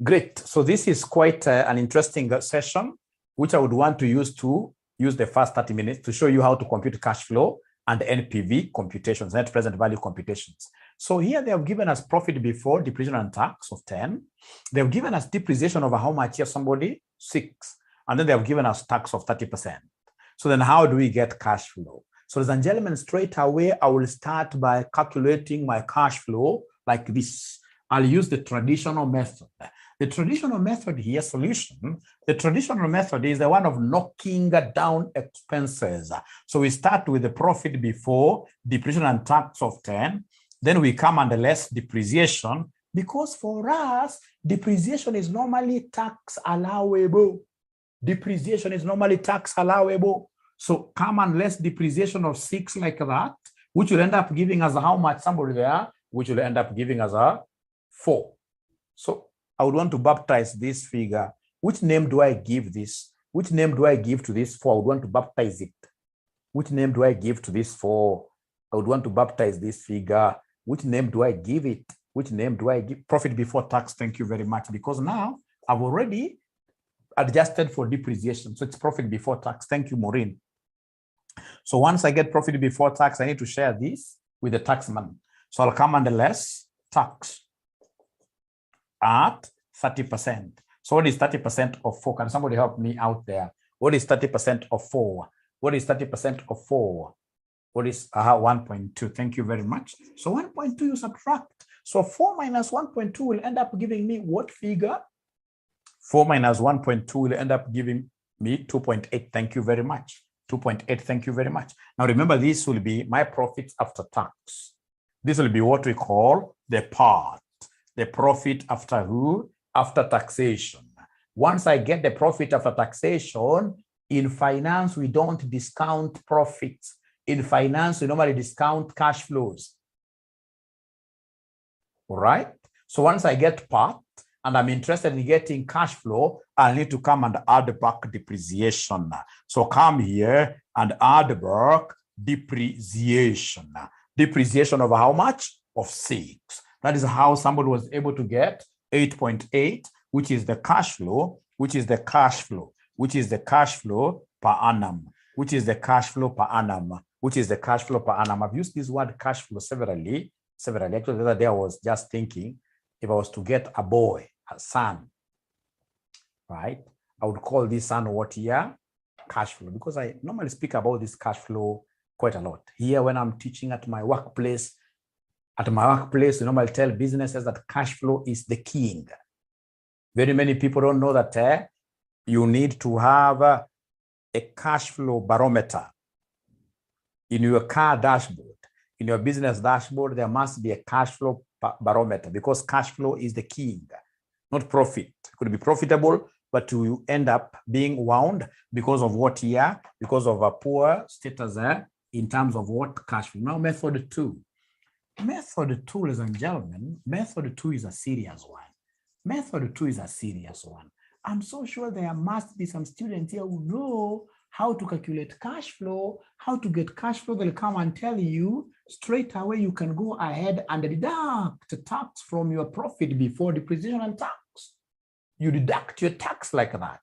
Great. So this is quite an interesting session, which I would want to use the first 30 minutes to show you how to compute cash flow and NPV computations, net present value computations. So here they have given us profit before depreciation and tax of 10. They've given us depreciation over how much here, somebody? 6. And then they have given us tax of 30%. So then how do we get cash flow? So ladies and gentlemen, straight away, I will start by calculating my cash flow like this. I'll use the traditional method. The traditional method here, solution, the traditional method is the one of knocking down expenses. So we start with the profit before depreciation and tax of 10. Then we come under less depreciation, because for us, depreciation is normally tax allowable. Depreciation is normally tax allowable. So come and less depreciation of 6 like that, which will end up giving us how much, somebody there, which will end up giving us a 4. So I would want to baptize this figure. Which name do I give this? Which name do I give to this 4? I would want to baptize it. Which name do I give to this 4? I would want to baptize this figure. Which name do I give it? Which name do I give? Profit before tax. Thank you very much. Because now I've already adjusted for depreciation. So it's profit before tax. Thank you, Maureen. So once I get profit before tax, I need to share this with the taxman. So I'll come under less tax at 30%. So what is 30% of 4? Can somebody help me out there? What is 30% of 4? What is 30% of 4? What is 1.2? Thank you very much. So 1.2 you subtract. So 4 minus 1.2 will end up giving me what figure? 4 minus 1.2 will end up giving me 2.8. Thank you very much. 2.8. Thank you very much. Now remember, this will be my profits after tax. This will be what we call the part. The profit after who? After taxation. Once I get the profit after taxation, in finance, we don't discount profits. In finance, we normally discount cash flows. All right? So once I get part and I'm interested in getting cash flow, I'll need to come and add back depreciation. So come here and add back depreciation. Depreciation of how much? Of 6. That is how somebody was able to get 8.8, which is the cash flow, which is the cash flow, which is the cash flow per annum, which is the cash flow per annum, which is the cash flow per annum. I've used this word cash flow severally. Actually, the other day I was just thinking, if I was to get a boy, a son, right? I would call this son what here? Cash flow, because I normally speak about this cash flow quite a lot. Here, when I'm teaching at my workplace, we normally tell businesses that cash flow is the king. Very many people don't know that you need to have a cash flow barometer in your car dashboard. In your business dashboard, there must be a cash flow barometer, because cash flow is the king, not profit. It could be profitable, but you end up being wound because of what here? Because of a poor status in terms of what cash flow. Now, method 2. Method 2, ladies and gentlemen, method 2 is a serious one. Method 2 is a serious one. I'm so sure there must be some students here who know how to calculate cash flow, how to get cash flow. They'll come and tell you straight away you can go ahead and deduct tax from your profit before depreciation and tax. You deduct your tax like that.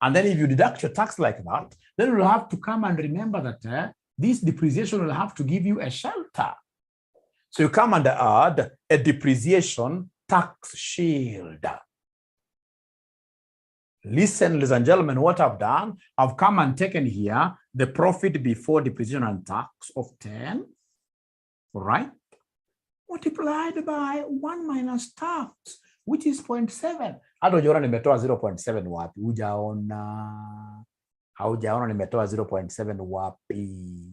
And then if you deduct your tax like that, then you'll have to come and remember that this depreciation will have to give you a shelter. So you come and add a depreciation tax shield. Listen, ladies and gentlemen, what I've done, I've come and taken here the profit before depreciation and tax of 10, all right? Multiplied by 1 minus tax, which is 0.7. Hado jona nimetoa 0.7 wapi? Hujaona. Haujaona nimetoa 0.7 wapi?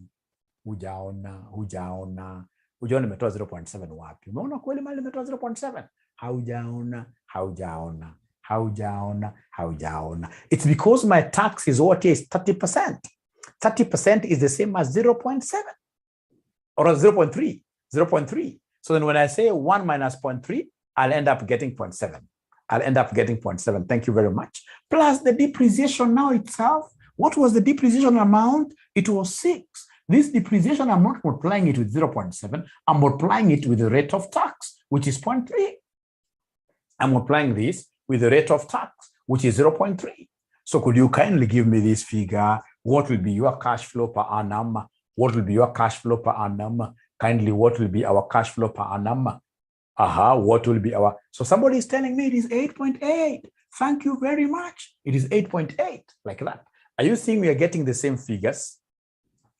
Hujaona. Ujaona nimetoa 0.7 wapi? Umeona kweli mali nimetoa 0.7? Haujaona. It's because my tax is what is 30%. 30% is the same as 0.7 or 0.3. 0.3. So then when I say 1 minus 0.3, I'll end up getting 0.7. Thank you very much. Plus the depreciation now itself. What was the depreciation amount? It was 6. This depreciation, I'm not multiplying it with 0.7. I'm multiplying it with the rate of tax, which is 0.3. I'm multiplying this with the rate of tax, which is 0.3. So could you kindly give me this figure? What will be your cash flow per annum? What will be your cash flow per annum? Kindly, what will be our cash flow per annum? What will be our... So somebody is telling me it is 8.8. Thank you very much. It is 8.8, like that. Are you seeing we are getting the same figures?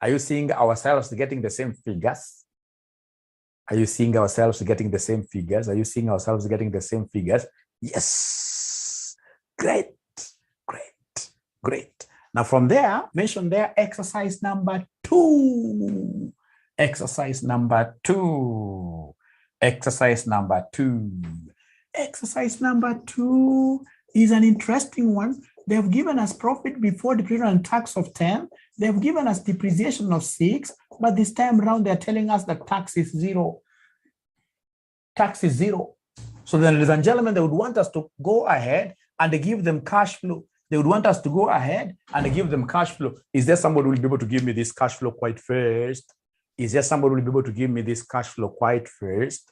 Are you seeing ourselves getting the same figures? Are you seeing ourselves getting the same figures? Are you seeing ourselves getting the same figures? Yes. Great, great, great. Now from there, mention there exercise number 2. Exercise number 2. Exercise number 2. Exercise number 2 is an interesting one. They have given us profit before depreciation and tax of 10. They have given us depreciation of 6, but this time around they're telling us that tax is 0. Tax is 0. So then, ladies and gentlemen, they would want us to go ahead and give them cash flow. They would want us to go ahead and give them cash flow. Is there somebody who will be able to give me this cash flow quite first? Is there somebody who will be able to give me this cash flow quite first?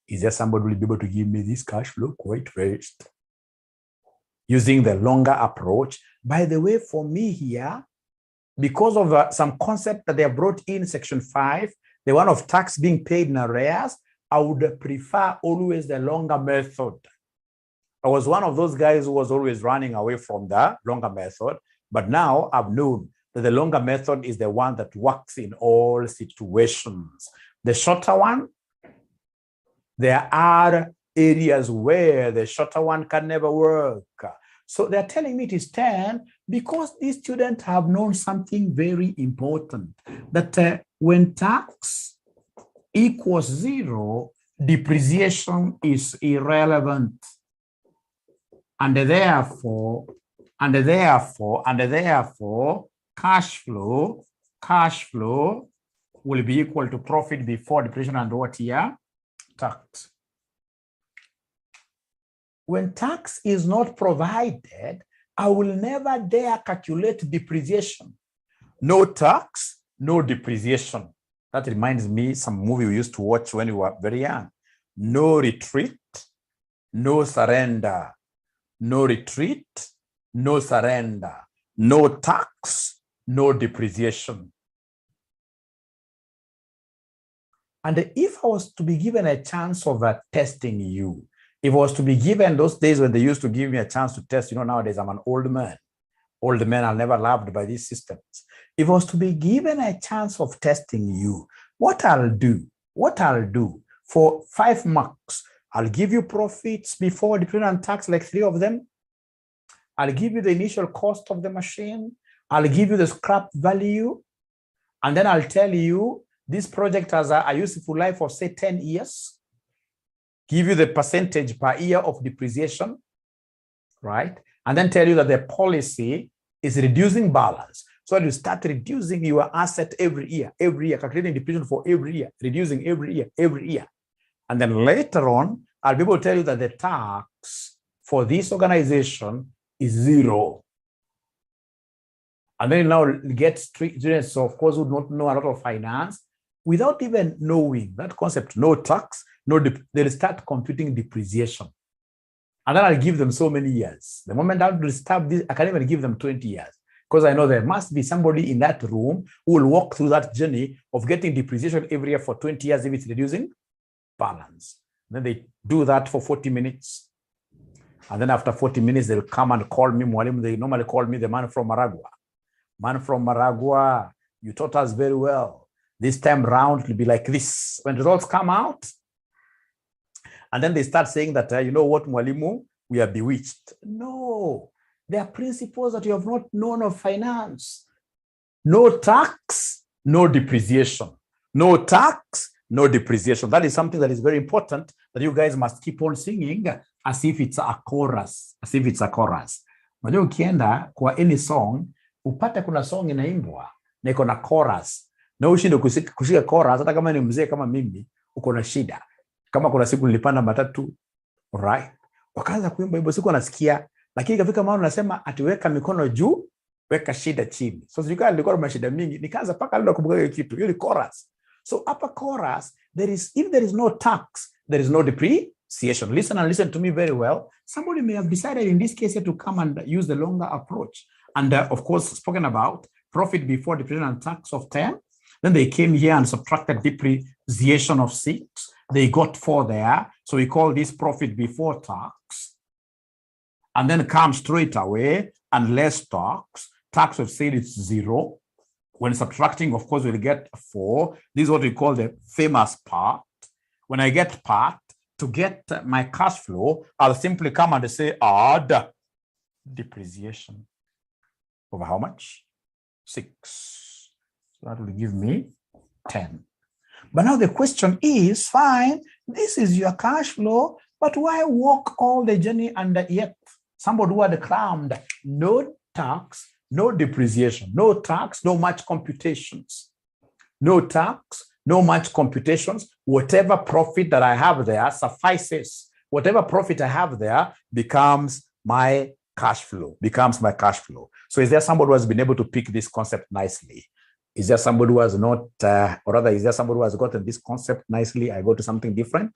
Is there somebody who will be able to give me this cash flow quite first? Using the longer approach. By the way, for me here, because of some concept that they have brought in section 5, the one of tax being paid in arrears, I would prefer always the longer method. I was one of those guys who was always running away from the longer method, but now I've known that the longer method is the one that works in all situations. The shorter one, there are areas where the shorter one can never work. So they're telling me it is 10 because these students have known something very important, that when tax equals 0, depreciation is irrelevant. And therefore, cash flow will be equal to profit before depreciation and what here? Tax. When tax is not provided, I will never dare calculate depreciation. No tax, no depreciation. That reminds me some movie we used to watch when we were very young. No retreat, no surrender. No retreat, no surrender. No tax, no depreciation. And if I was to be given a chance of testing you, if I was to be given those days when they used to give me a chance to test, nowadays I'm an old man. Old men are never loved by these systems. If I was to be given a chance of testing you, what I'll do for 5 marks, I'll give you profits before depreciation and tax, like 3 of them. I'll give you the initial cost of the machine. I'll give you the scrap value. And then I'll tell you this project has a useful life of, say, 10 years. Give you the percentage per year of depreciation, right? And then tell you that the policy is reducing balance. So you start reducing your asset every year, calculating depreciation for every year, reducing every year. And then later on, I'll be able to tell you that the tax for this organization is 0. And then you now get students, so of course, who don't know a lot of finance, without even knowing that concept, no tax, they'll start computing depreciation. And then I'll give them so many years. The moment I'll start this, I can even give them 20 years. Because I know there must be somebody in that room who will walk through that journey of getting depreciation every year for 20 years if it's reducing balance. Then they do that for 40 minutes. And then after 40 minutes, they'll come and call me Mwalimu. They normally call me the man from Maragua. Man from Maragua, you taught us very well. This time round, it'll be like this. When results come out, and then they start saying that, you know what, Mwalimu, we are bewitched. No, there are principles that you have not known of finance. No tax, no depreciation. No tax, no depreciation. That is something that is very important that you guys must keep on singing as if it's a chorus. As if it's a chorus. Unajua ukienda kwa any song, upate kuna song inaimbwa na iko na chorus. Na ushinde kushika chorus, hata kama ni mzee kama mimi, uko na shida. Kama kuna siku nilipanda matatu, right? Wakaanza kuimba hivyo, siku nasikia, lakini ikafika mahali nasema atiweka mikono juu, weka shida chini. So sijui nilikuwa na shida mingi, nikaanza paka leo kukumbuka hiyo kitu. Hiyo ni chorus. So upper chorus, if there is no tax, there is no depreciation. Listen and listen to me very well. Somebody may have decided in this case here to come and use the longer approach. And of course, spoken about profit before depreciation and tax of 10. Then they came here and subtracted depreciation of 6. They got 4 there. So we call this profit before tax. And then come straight away and less tax. Tax we've said it's 0. When subtracting, of course, we'll get 4. This is what we call the famous part. When I get part, to get my cash flow, I'll simply come and say add depreciation over how much? 6. So that will give me 10. But now the question is, fine, this is your cash flow, but why walk all the journey and yet somebody who had claimed no tax, no depreciation, no tax, no much computations, no tax, no much computations, whatever profit that I have there suffices. Whatever profit I have there becomes my cash flow, So is there somebody who has been able to pick this concept nicely? Is there somebody who has not, or rather, is there somebody who has gotten this concept nicely? I go to something different.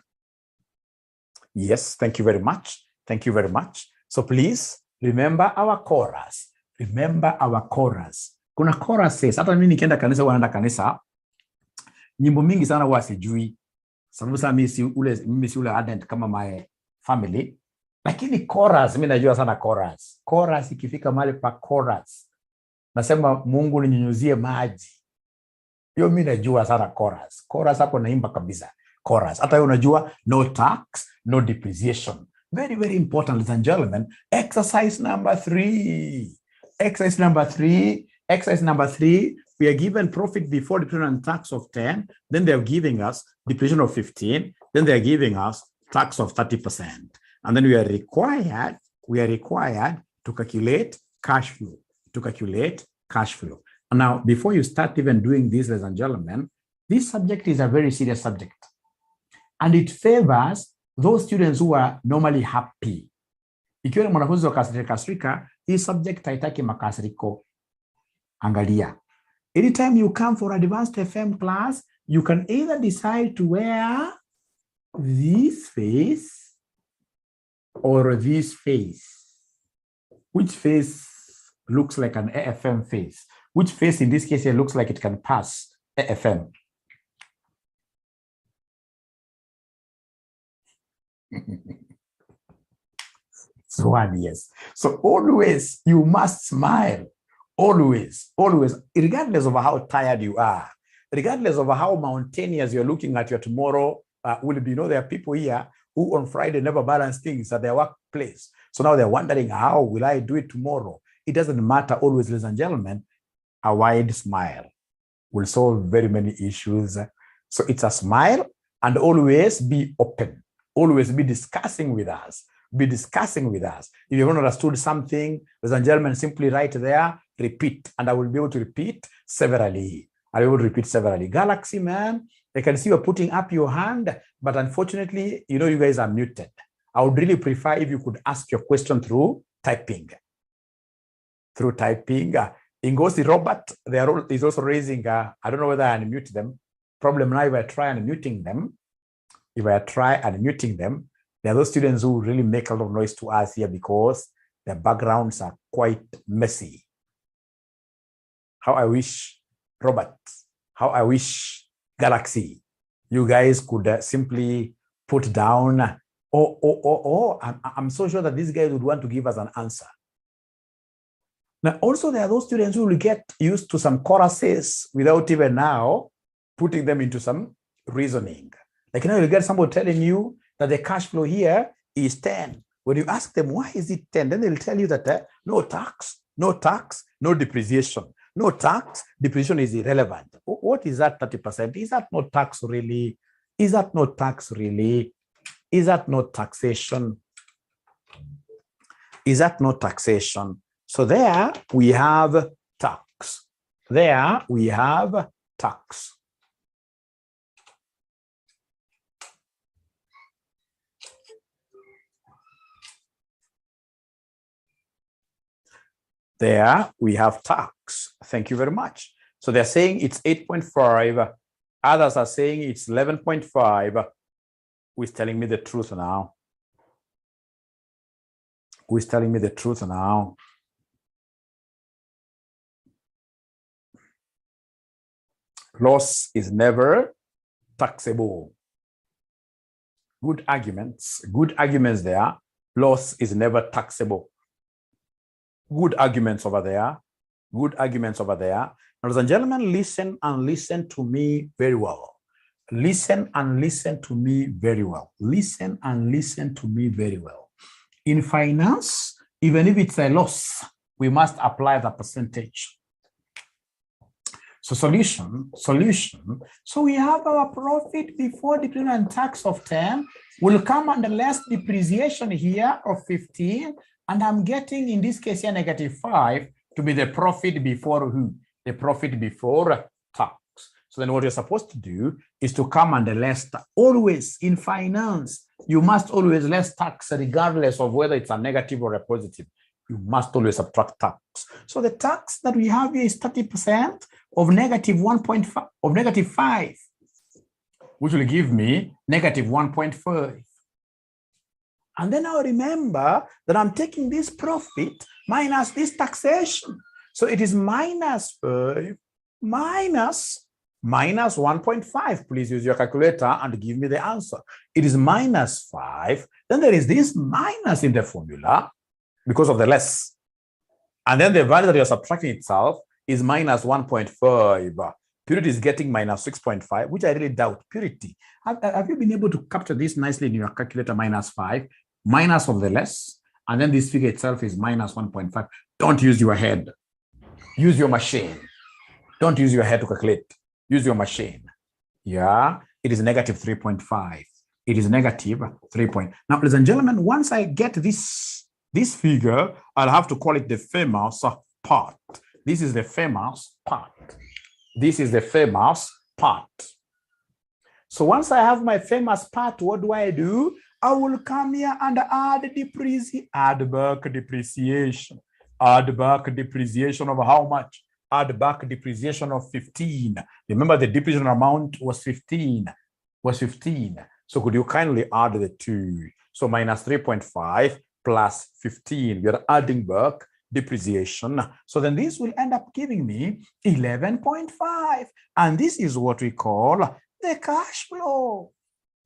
Yes, thank you very much. Thank you very much. So please remember our chorus. Remember our chorus. Kuna chorus says, hata mimi nikienda kanisa wanaenda kanisa, nyimbo mingi sana huwa sijui. Sababu sana mimi si ule ardent kama my family. Lakini chorus, mimi najua sana chorus. Chorus ikifika mahali pa chorus, nasema Mungu ninyunyuzie maji. Hiyo mimi najua sana chorus. Chorus hapo naimba kabisa. Chorus. Hata unajua no tax, no depreciation. Very, very important, ladies and gentlemen. Exercise number 3. Exercise number 3. Exercise number 3. We are given profit before depreciation and tax of 10. Then they are giving us depreciation of 15. Then they are giving us tax of 30%. And then we are required to calculate cash flow. And now, before you start even doing this, ladies and gentlemen, this subject is a very serious subject. And it favors those students who are normally happy. Ikiwa ni mwanafunzi wa kasirika, hii subject haitaki makasiriko. Angalia. Anytime you come for advanced FM class, you can either decide to wear this face or this face. Which face looks like an AFM face? Which face in this case here looks like it can pass AFM? So one, yes. So always you must smile. Always, regardless of how tired you are, regardless of how mountainous you're looking at your tomorrow will be. You know, there are people here who on Friday never balance things at their workplace. So now they're wondering, how will I do it tomorrow? It doesn't matter. Always, ladies and gentlemen, a wide smile will solve very many issues. So it's a smile, and always be open. Always be discussing with us. If you haven't understood something, ladies and gentlemen, simply write there, repeat, and I will be able to repeat severally. Galaxy, man, I can see you're putting up your hand, but unfortunately, you know, you guys are muted. I would really prefer if you could ask your question through typing. Ingosi Robert, is also raising, I don't know whether I unmute them. Problem now, if I try unmuting them, there are those students who really make a lot of noise to us here because their backgrounds are quite messy. How I wish, Robert, Galaxy, you guys could simply put down, I'm so sure that these guys would want to give us an answer. Now, also, there are those students who will get used to some choruses without even now putting them into some reasoning. Like, you know, you get somebody telling you that the cash flow here is 10. When you ask them, why is it 10? Then they'll tell you that no tax, no depreciation. No tax, depreciation is irrelevant. What is that 30%? Is that not tax really? Is that not taxation? Is that not taxation? So there we have tax. There we have tax. There we have tax. Thank you very much. So they're saying it's 8.5. Others are saying it's 11.5. Who is telling me the truth now? Who is telling me the truth now? Loss is never taxable. Good arguments there. Loss is never taxable. Good arguments over there. Good arguments over there. Ladies and gentlemen, listen and listen to me very well. Listen and listen to me very well. Listen and listen to me very well. In finance, even if it's a loss, we must apply the percentage. So solution. So we have our profit before depreciation and tax of 10 will come under less depreciation here of 15. And I'm getting, in this case here, -5 to be the profit before who? The profit before tax. So then what you're supposed to do is to come under less tax. Always in finance, you must always less tax regardless of whether it's a negative or a positive. You must always subtract tax. So the tax that we have here is 30% of -1.5 of -5, which will give me -1.5. And then I'll remember that I'm taking this profit minus this taxation. So it is -5 minus 1.5. Please use your calculator and give me the answer. It is -5. Then there is this minus in the formula because of the less. And then the value that you're subtracting itself is -1.5. Purity is getting -6.5, which I really doubt. Purity, have you been able to capture this nicely in your calculator? -5, minus of the less, and then this figure itself is -1.5. Don't use your head. Use your machine. Don't use your head to calculate. Use your machine. Yeah, it is -3.5. It is -3. Now, ladies and gentlemen, once I get this figure, I'll have to call it the famous part. This is the famous part. This is the famous part. So once I have my famous part, what do? I will come here and add depreciation. Add back depreciation. Add back depreciation of how much? Add back depreciation of 15. Remember the depreciation amount was 15. So could you kindly add the two? So -3.5 plus 15. You're adding back depreciation. So then this will end up giving me 11.5. And this is what we call the cash flow.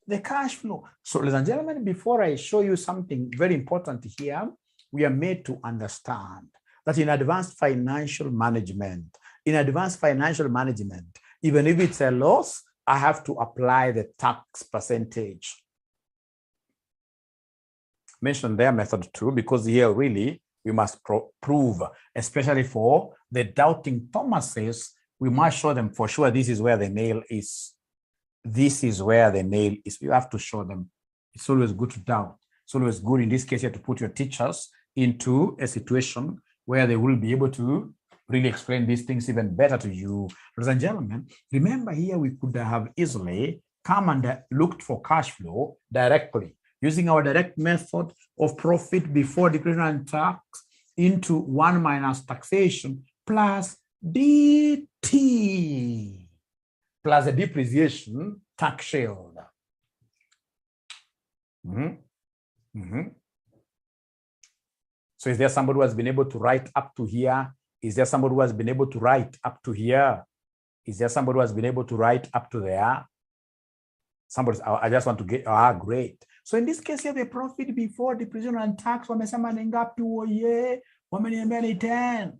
The cash flow. So ladies and gentlemen, before I show you something very important here, we are made to understand that in advanced financial management, even if it's a loss, I have to apply the tax percentage. Mention their method too, because here really we must prove, especially for the doubting Thomases, we must show them for sure this is where the nail is. This is where the nail is. You have to show them. It's always good to doubt. It's always good in this case here to put your teachers into a situation where they will be able to really explain these things even better to you. Ladies and gentlemen, remember here we could have easily come and looked for cash flow directly using our direct method of profit before depreciation and tax into 1 minus taxation plus DT plus the depreciation tax shield. So is there somebody who has been able to write up to here? Is there somebody who has been able to write up to here? Is there somebody who has been able to write up to there? Somebody, I just want to get, great. So in this case here, the profit before depreciation and tax, wamesema ni ngapi oye? Wameniambia ni 10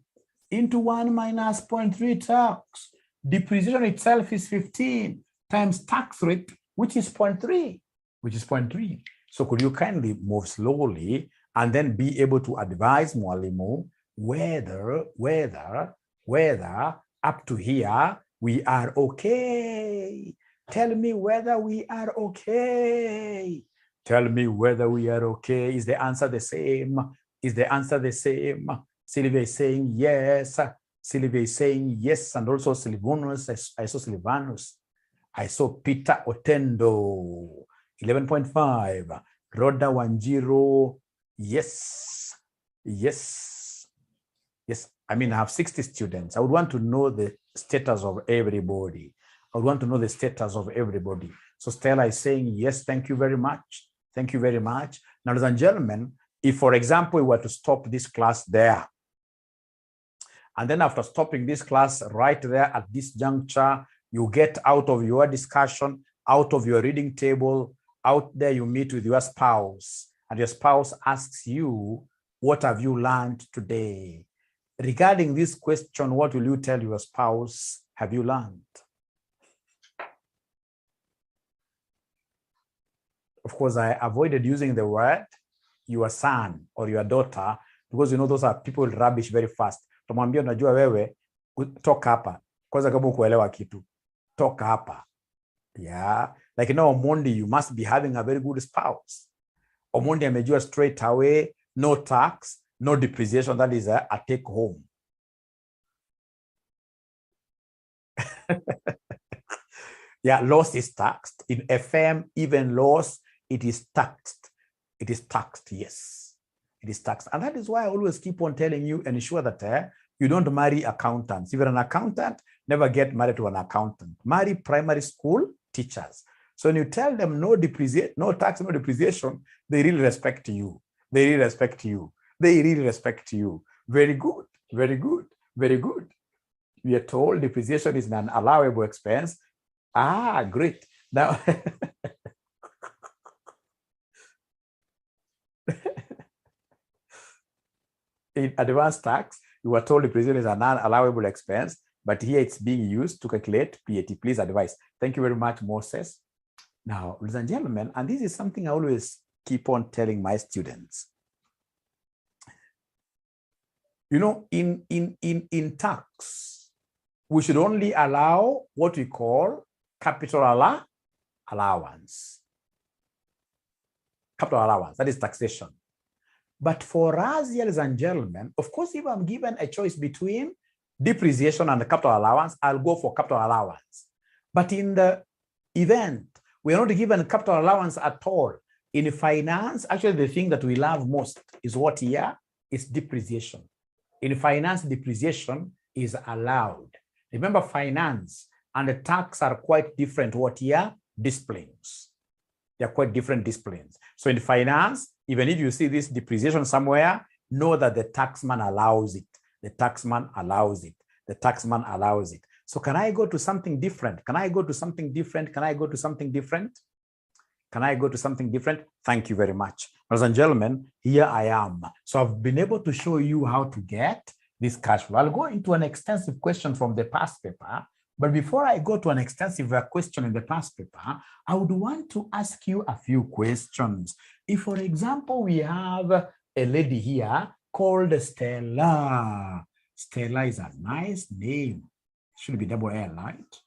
into 1 minus 0.3 tax. Depreciation itself is 15 times tax rate, which is 0.3, So could you kindly move slowly and then be able to advise Mwalimu whether up to here we are okay. Tell me whether we are okay. Tell me whether we are okay. Is the answer the same? Is the answer the same? Sylvia is saying yes. Sylvia is saying yes. And also Silvanus. I saw Silvanus. I saw Peter Otendo. 11.5. Rhoda Wanjiro. Yes. Yes. Yes. I mean, I have 60 students. I would want to know the status of everybody. I would want to know the status of everybody. So Stella is saying, yes, thank you very much. Thank you very much. Now, ladies and gentlemen, if, for example, we were to stop this class there, and then after stopping this class right there at this juncture, you get out of your discussion, out of your reading table, out there you meet with your spouse, and your spouse asks you, what have you learned today? Regarding this question, what will you tell your spouse have you learned? Of course, I avoided using the word your son or your daughter, because you know those are people rubbish very fast. Tumwambia, unajua wewe, toka hapa. Kwanza kama ukuelewa kitu, toka hapa. Yeah, like you know, Omondi, you must be having a very good spouse. Omondi amejua straight away, no tax, no depreciation, that is a take home. Yeah, loss is taxed. In FM, even loss, it is taxed. It is taxed, yes. It is taxed. And that is why I always keep on telling you, ensure that you don't marry accountants. If you're an accountant, never get married to an accountant. Marry primary school teachers. So when you tell them no tax, no depreciation, they really respect you. They really respect you. They really respect you. Very good, very good, very good. We are told depreciation is an allowable expense. Ah, great. Now, in advanced tax, you were told depreciation is a non-allowable expense, but here it's being used to calculate PAT. Please advise. Thank you very much, Moses. Now, ladies and gentlemen, and this is something I always keep on telling my students. You know, in tax, we should only allow what we call capital allowance. Capital allowance, that is taxation. But for us, ladies and gentlemen, of course, if I'm given a choice between depreciation and the capital allowance, I'll go for capital allowance. But in the event we're not given capital allowance at all, in finance, actually the thing that we love most is what here is depreciation. In finance, depreciation is allowed. Remember, finance and the tax are quite different. What here? Disciplines. They're quite different disciplines. So in finance, even if you see this depreciation somewhere, know that the taxman allows it. The taxman allows it. The taxman allows it. So can I go to something different? Can I go to something different? Can I go to something different? Can I go to something different? Thank you very much. Ladies and gentlemen, here I am. So I've been able to show you how to get this cash flow. I'll go into an extensive question from the past paper. But before I go to an extensive question in the past paper, I would want to ask you a few questions. If, for example, we have a lady here called Stella. Stella is a nice name. Should be double L, right?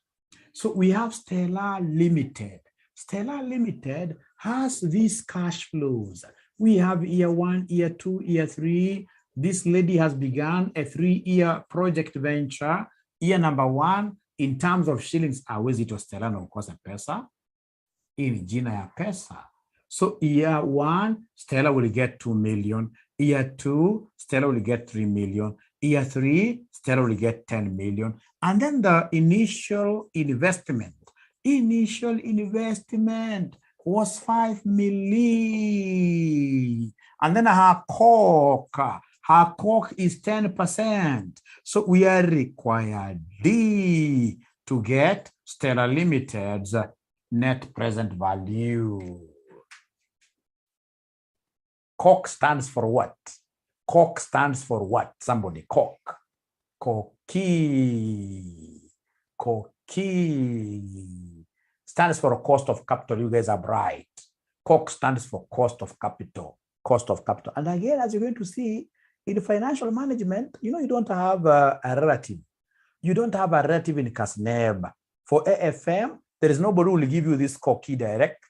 So we have Stella Limited. Stella Limited has these cash flows. We have year 1, year 2, year 3. This lady has begun a 3-year project venture. Year number 1, in terms of shillings, awezi Stella no kosa pesa. In jina ya pesa. So year 1, Stella will get 2 million. Year 2, Stella will get 3 million. Year 3, Stella will get 10 million. And then the initial investment was 5 million. And then her cork is 10%. So we are required to get Stella Limited's net present value. COC stands for what? COC stands for what? Somebody, COC. COCI. Stands for cost of capital. You guys are bright. COC stands for cost of capital. Cost of capital. And again, as you're going to see, in financial management, you know, you don't have a relative. You don't have a relative in CASNEB. For AFM, there is nobody who will give you this COCI direct.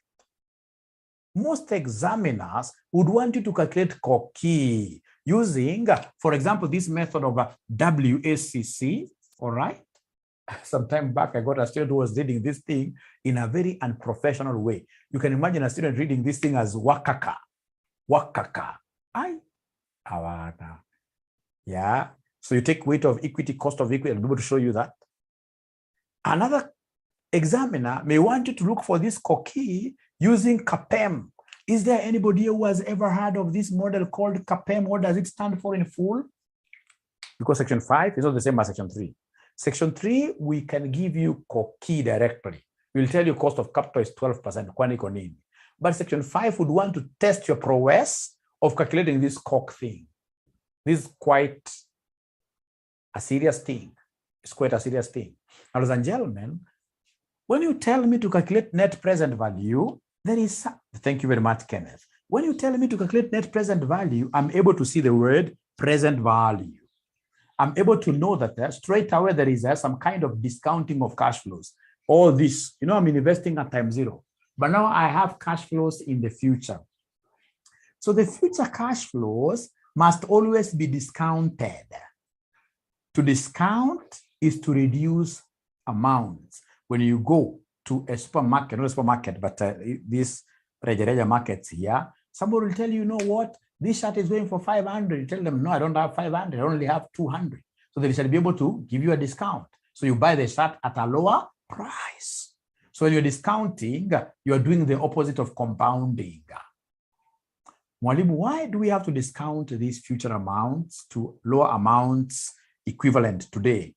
Most examiners would want you to calculate COCI using, for example, this method of WACC, all right? Some time back, I got a student who was reading this thing in a very unprofessional way. You can imagine a student reading this thing as wakaka. Yeah. So you take weight of equity, cost of equity. I'll be able to show you that. Another examiner may want you to look for this key using CAPM. Is there anybody who has ever heard of this model called CAPM? What does it stand for in full? Because section 5 is not the same as section 3. Section 3, we can give you key directly. We'll tell you cost of capital is 12%. But section 5 would want to test your prowess of calculating this thing. This is quite a serious thing. It's quite a serious thing. Ladies and gentlemen, when you tell me to calculate net present value, there is, thank you very much, Kenneth. When you tell me to calculate net present value, I'm able to see the word present value. I'm able to know that straight away there is some kind of discounting of cash flows. All this, you know, I'm investing at time 0, but now I have cash flows in the future. So the future cash flows must always be discounted. To discount is to reduce amounts. When you go to a supermarket, not a supermarket, but these reja markets here, somebody will tell you, you know what, this shirt is going for 500. You tell them, no, I don't have 500, I only have 200. So they shall be able to give you a discount. So you buy the shirt at a lower price. So when you're discounting, you're doing the opposite of compounding. Mwalimu, why do we have to discount these future amounts to lower amounts equivalent today?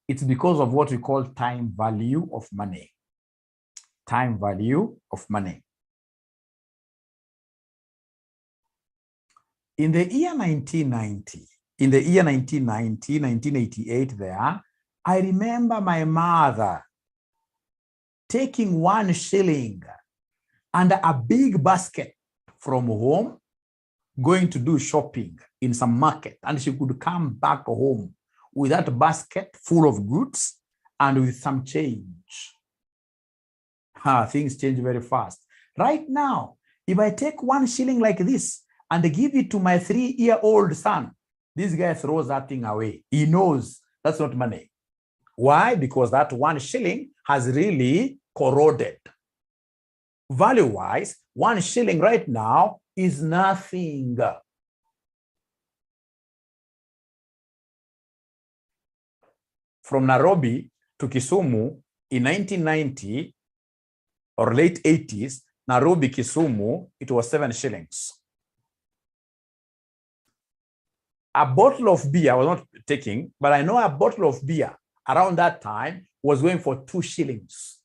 It's because of what we call time value of money. Time value of money. In the year 1988 there, I remember my mother taking 1 shilling and a big basket from home, going to do shopping in some market, and she could come back home with that basket full of goods and with some change. Things change very fast. Right now, if I take 1 shilling like this and give it to my 3-year-old son, this guy throws that thing away. He knows that's not money. Why? Because that 1 shilling has really corroded. Value-wise, 1 shilling right now is nothing. From Nairobi to Kisumu in 1990 or late 80s, Nairobi, Kisumu, it was 7 shillings. A bottle of beer, I was not taking, but I know a bottle of beer around that time was going for 2 shillings.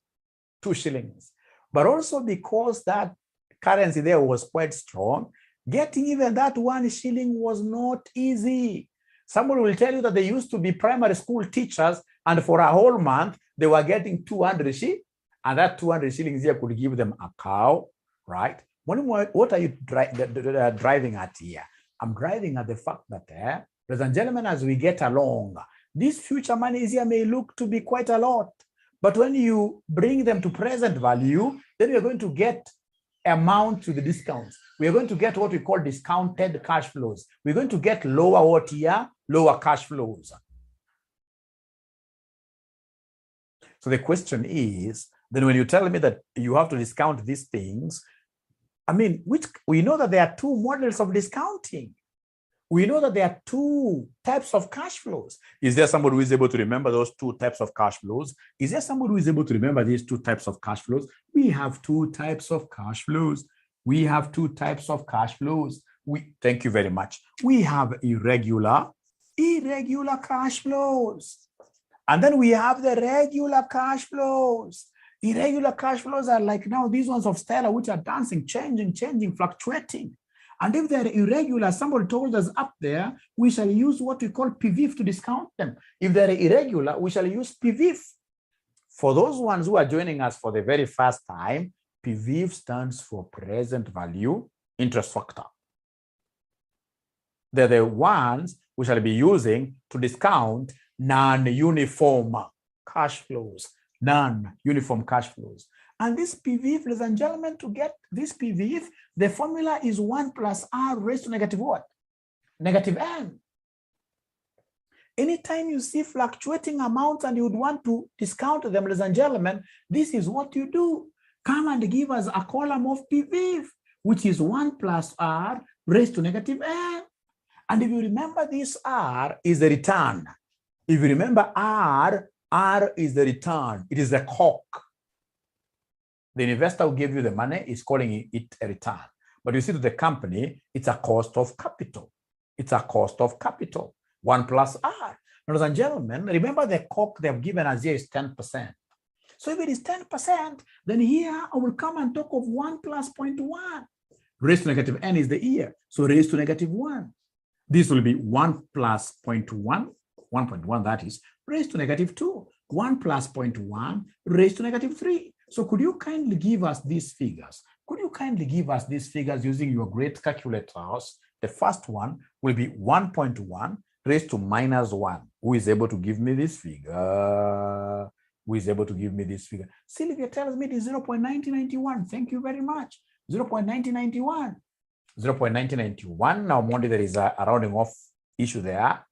2 shillings. But also because that currency there was quite strong, getting even that 1 shilling was not easy. Somebody will tell you that they used to be primary school teachers, and for a whole month, they were getting 200 shillings, and that 200 shillings here could give them a cow, right? What are you driving at here? I'm driving at the fact that, ladies and gentlemen, as we get along, these future monies here may look to be quite a lot, but when you bring them to present value, then you're going to get amount to the discounts. We are going to get what we call discounted cash flows. We're going to get lower what here? Lower cash flows. So the question is, then when you tell me that you have to discount these things, I mean, we know that there are 2 models of discounting. We know that there are 2 types of cash flows. Is there somebody who is able to remember those 2 types of cash flows? Is there somebody who is able to remember these 2 types of cash flows? We have 2 types of cash flows. We have 2 types of cash flows. Thank you very much. We have irregular cash flows. And then we have the regular cash flows. Irregular cash flows are like now these ones of Stella, which are dancing, changing, fluctuating. And if they're irregular, somebody told us up there, we shall use what we call PVF to discount them. If they're irregular, we shall use PVF. For those ones who are joining us for the very first time, PVF stands for present value interest factor. They're the ones we shall be using to discount non-uniform cash flows. Non-uniform cash flows. And this PVF, ladies and gentlemen, to get this PVF, the formula is 1 plus R raised to negative what? Negative N. Anytime you see fluctuating amounts and you would want to discount them, ladies and gentlemen, this is what you do. Come and give us a column of PVF, which is 1 plus R raised to negative N. And if you remember, this R is the return. If you remember, R R is the return. It is the cock. The investor who gave you the money is calling it a return. But you see, to the company, it's a cost of capital. It's a cost of capital. 1 plus R. Ladies and gentlemen, remember the cock they have given us here is 10%. So if it is 10%, then here I will come and talk of 1 plus 0.1. Raised to negative n is the year. So raised to negative 1. This will be 1 plus 0.1, 1.1 that is, raised to negative 2. 1 plus 0.1 raised to negative 3. So could you kindly give us these figures? Could you kindly give us these figures using your great calculators? The first one will be 1.1 raised to minus 1. Who is able to give me this figure? Who is able to give me this figure? Sylvia tells me it is 0.9091. Thank you very much. 0.9091. 0.9091. Now, Monday, there is a rounding off issue there.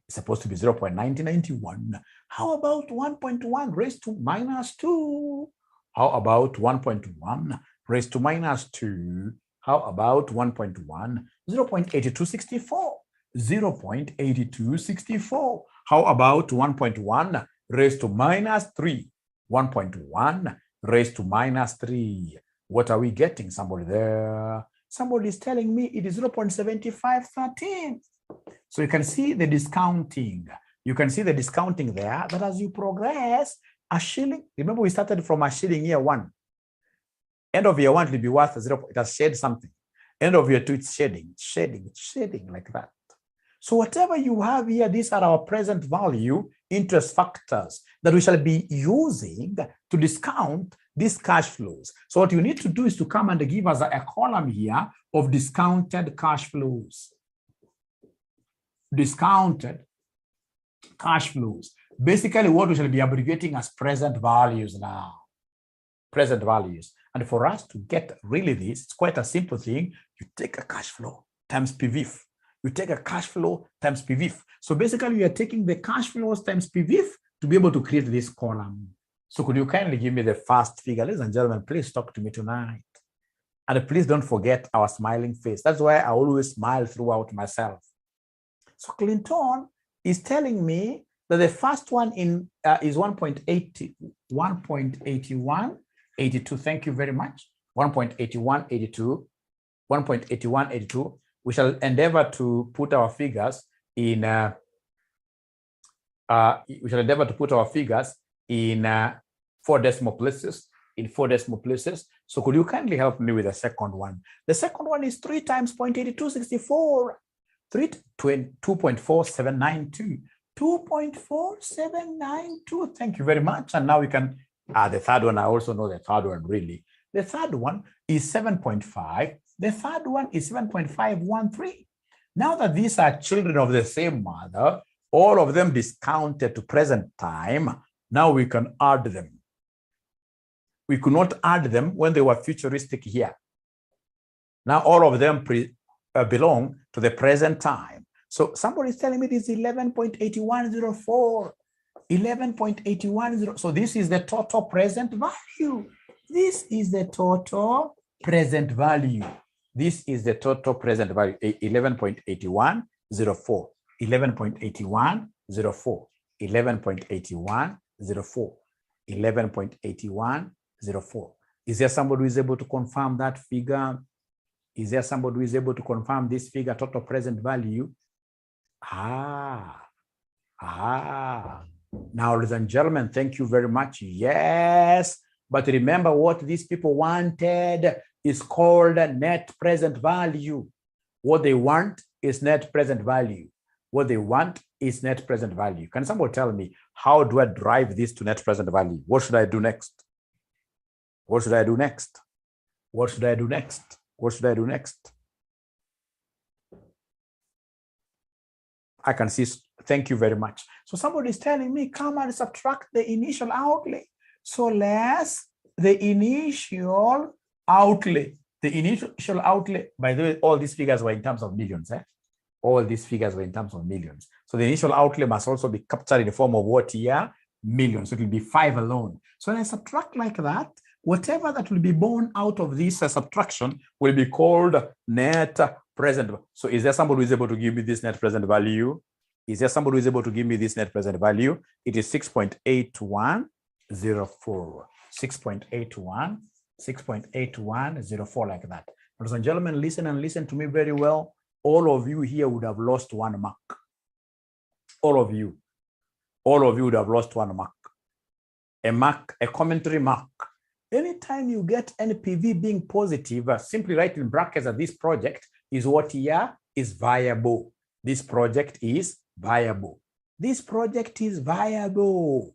It's supposed to be 0.9091. How about 1.1 raised to minus 2? How about 1.1 raised to minus 2? How about 1.1? 0.8264. 0.8264. How about 1.1 raised to minus 3? 1.1 raised to minus 3. What are we getting? Somebody there? Somebody is telling me it is 0.7513. So you can see the discounting. You can see the discounting there, that as you progress, a shilling, remember we started from a shilling year 1. End of year 1 will be worth 0. It has shed something. End of year 2, it's shedding like that. So whatever you have here, these are our present value interest factors that we shall be using to discount these cash flows. So what you need to do is to come and give us a column here of discounted cash flows. Discounted cash flows. Basically what we shall be abbreviating as present values now. Present values. And for us to get really this, it's quite a simple thing. You take a cash flow times PVIF. You take a cash flow times PVIF. So basically we are taking the cash flows times PVIF to be able to create this column. So could you kindly give me the first figure? Ladies and gentlemen, please talk to me tonight. And please don't forget our smiling face. That's why I always smile throughout myself. So Clinton is telling me that the first one in is 1.8182. Thank you very much. 1.8182. 1.8182. We shall endeavor to put our figures in. We shall endeavor to put our figures in 4 decimal places. In 4 decimal places. So could you kindly help me with the second one? The second one is 3 times 0.8264. 2.4792. 2.4792. Thank you very much. And now we can, the third one, I also know the third one really. The third one is 7.5. The third one is 7.513. Now that these are children of the same mother, all of them discounted to present time, now we can add them. We could not add them when they were futuristic here. Now all of them belong to the present time. So somebody is telling me this is 11.8104. 11.810. So this is the total present value. This is the total present value. This is the total present value. 11.8104. 11.8104. 11.8104. 11.8104. Is there somebody who is able to confirm that figure? Is there somebody who is able to confirm this figure, total present value? Now, ladies and gentlemen, thank you very much. Yes, but remember what these people wanted is called net present value. What they want is net present value. What they want is net present value. Can somebody tell me, how do I drive this to net present value? What should I do next? What should I do next? What should I do next? What should I do next? I can see, thank you very much. So somebody is telling me, come and subtract the initial outlay. So less the initial outlay. The initial outlay, by the way, all these figures were in terms of millions. All these figures were in terms of millions. So the initial outlay must also be captured in the form of what here? Millions. So it will be 5 alone. So when I subtract like that, whatever that will be born out of this subtraction will be called net present. So is there somebody who is able to give me this net present value? Is there somebody who is able to give me this net present value? It is 6.8104. 6.8104, like that. Ladies and gentlemen, listen and listen to me very well. All of you here would have lost 1 mark. All of you would have lost 1 mark. A mark, a commentary mark. Anytime you get NPV being positive, simply write in brackets that this project is what year is viable. This project is viable. This project is viable.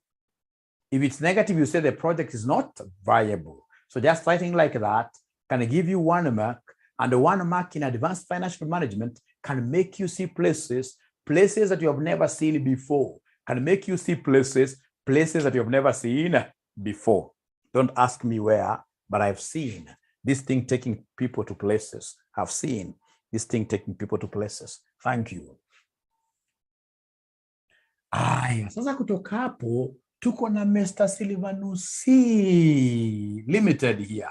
If it's negative, you say the project is not viable. So just writing like that can give you 1 mark, and the 1 mark in advanced financial management can make you see places that you have never seen before, can make you see places that you have never seen before. Don't ask me where, but I've seen this thing taking people to places. I've seen this thing taking people to places. Thank you. Aya, sasa kutoka hapo tuko na Mr. Silvanus Limited here.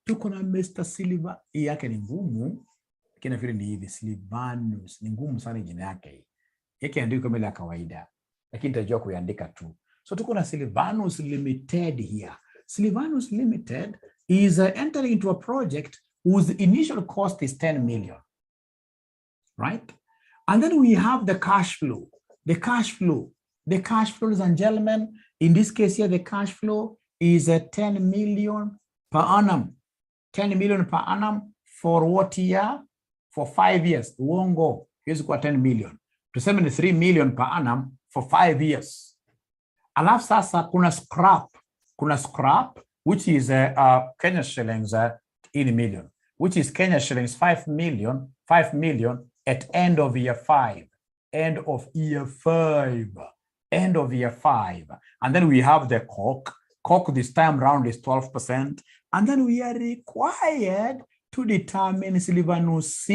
Tuko na Mr. Silva, hii yake ni ngumu, lakini nafikiri ni hivi, Silvanus, ni ngumu sana jina yake hii. Yake andiko kama ile kawaida, lakini nitajua kuiandika tu. So tuko na Silvanus Limited here. Silvanus Limited is entering into a project whose initial cost is 10 million, right? And then we have the cash flow. The cash flow, ladies and gentlemen, in this case here, the cash flow is 10 million per annum. 10 million per annum for what year? For 5 years. Uongo, here's got 10 million. To 73 million per annum for 5 years. Alafu sasa kuna scrap, which is Kenya shillings in million, which is Kenya shillings 5 million at end of year 5. End of year 5. And then we have the coke this time round is 12%. And then we are required to determine Silvanus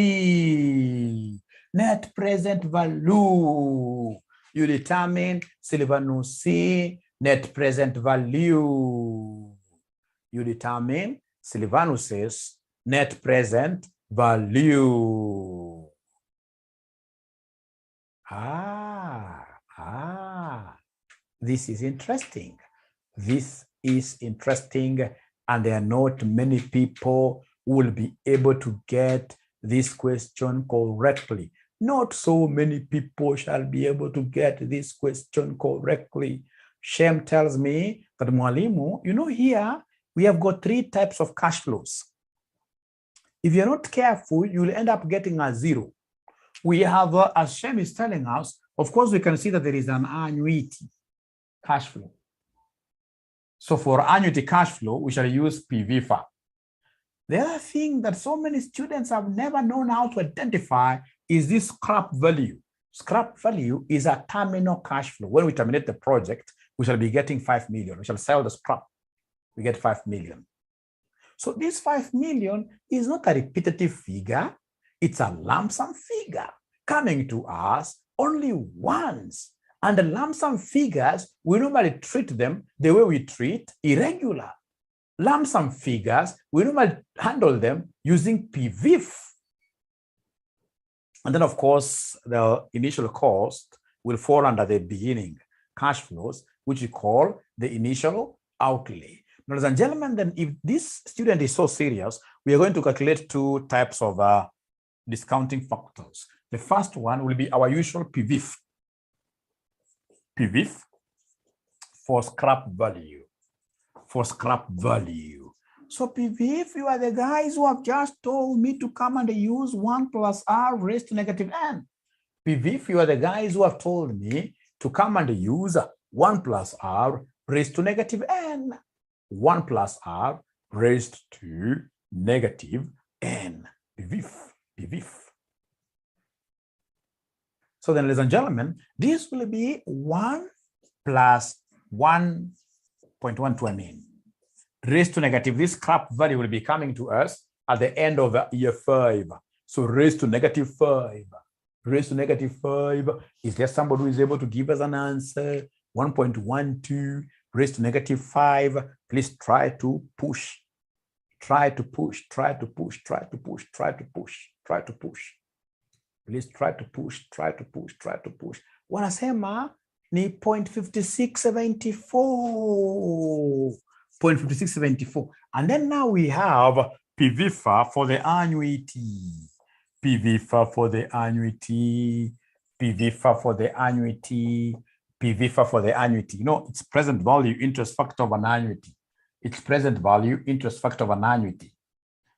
net present value. You determine Silvanus net present value. You determine Silvanus's net present value. This is interesting. This is interesting, and there are not many people who will be able to get this question correctly. Not so many people shall be able to get this question correctly. Shem tells me that Mwalimu, you know, here we have got 3 types of cash flows. If you're not careful, you'll end up getting a 0. We have, as Shem is telling us, of course, we can see that there is an annuity cash flow. So for annuity cash flow, we shall use PVFA. The other thing that so many students have never known how to identify is this scrap value. Scrap value is a terminal cash flow. When we terminate the project, we shall be getting 5 million. We shall sell the scrap. We get 5 million. So this 5 million is not a repetitive figure. It's a lump sum figure coming to us only once. And the lump sum figures, we normally treat them the way we treat irregular. Lump sum figures, we normally handle them using PVF. And then, of course, the initial cost will fall under the beginning cash flows, which we call the initial outlay. Ladies and gentlemen, then if this student is so serious, we are going to calculate 2 types of discounting factors. The first one will be our usual PVF. PVF for scrap value. For scrap value. So PVF, you are the guys who have just told me to come and use 1 plus R raised to negative n. PVF, you are the guys who have told me to come and use 1 plus R raised to negative n. 1 plus R raised to negative n. PVF, PVF. So then, ladies and gentlemen, this will be 1 plus 1.12 mean. Raised to negative, this scrap value will be coming to us at the end of year 5. So raised to negative 5. Raised to negative 5. Is there somebody who is able to give us an answer? 1.12 raised to negative 5. Please try to push. Try to push. Try to push. Try to push. Try to push. Try to push. Please try to push. Try to push. Try to push. wanasema ni 0.5674. 0.5674. And then now we have PVFA for the annuity. PVFA for the annuity. PVFA for the annuity. PVFA for the annuity. You know, it's present value interest factor of an annuity. It's present value interest factor of an annuity.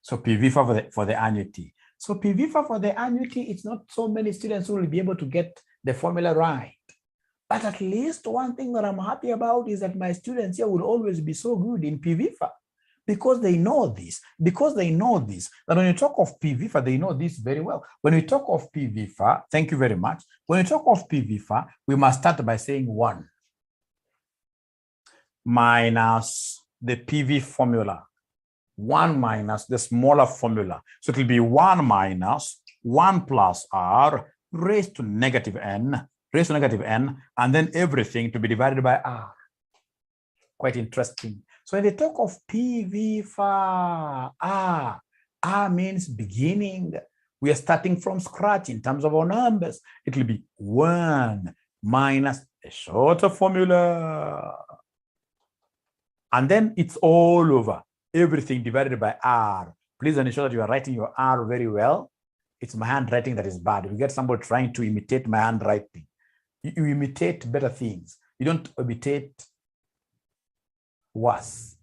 So PVFA for the annuity. So PVFA for the annuity, it's not so many students who will be able to get the formula right. But at least one thing that I'm happy about is that my students here will always be so good in PVFA because they know this. Because they know this, that when you talk of PVFA, they know this very well. When we talk of PVFA, thank you very much. When we talk of PVFA, we must start by saying 1 minus the PV formula. 1 minus the smaller formula. So it will be 1 minus 1 plus R raised to negative n, and then everything to be divided by R. Quite interesting. So when they talk of PVFA, R means beginning. We are starting from scratch in terms of our numbers. It will be 1 minus a shorter formula. And then it's all over. Everything divided by R. Please ensure that you are writing your R very well. It's my handwriting that is bad. If you get somebody trying to imitate my handwriting, you imitate better things. You don't imitate worse.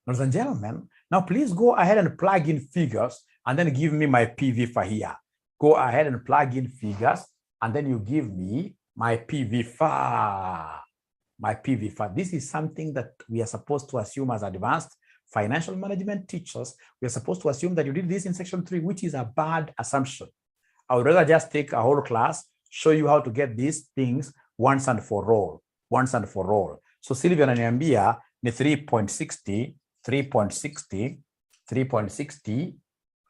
Ladies and gentlemen, now please go ahead and plug in figures and then give me my PVFA here. Go ahead and plug in figures and then you give me my PVFA. My PVFA. This is something that we are supposed to assume as advanced financial management teachers. We are supposed to assume that you did this in section 3, which is a bad assumption. I would rather just take a whole class, show you how to get these things once and for all. Once and for all. So Sylvia ananiambia ni 3.60, 3.60, 3.60,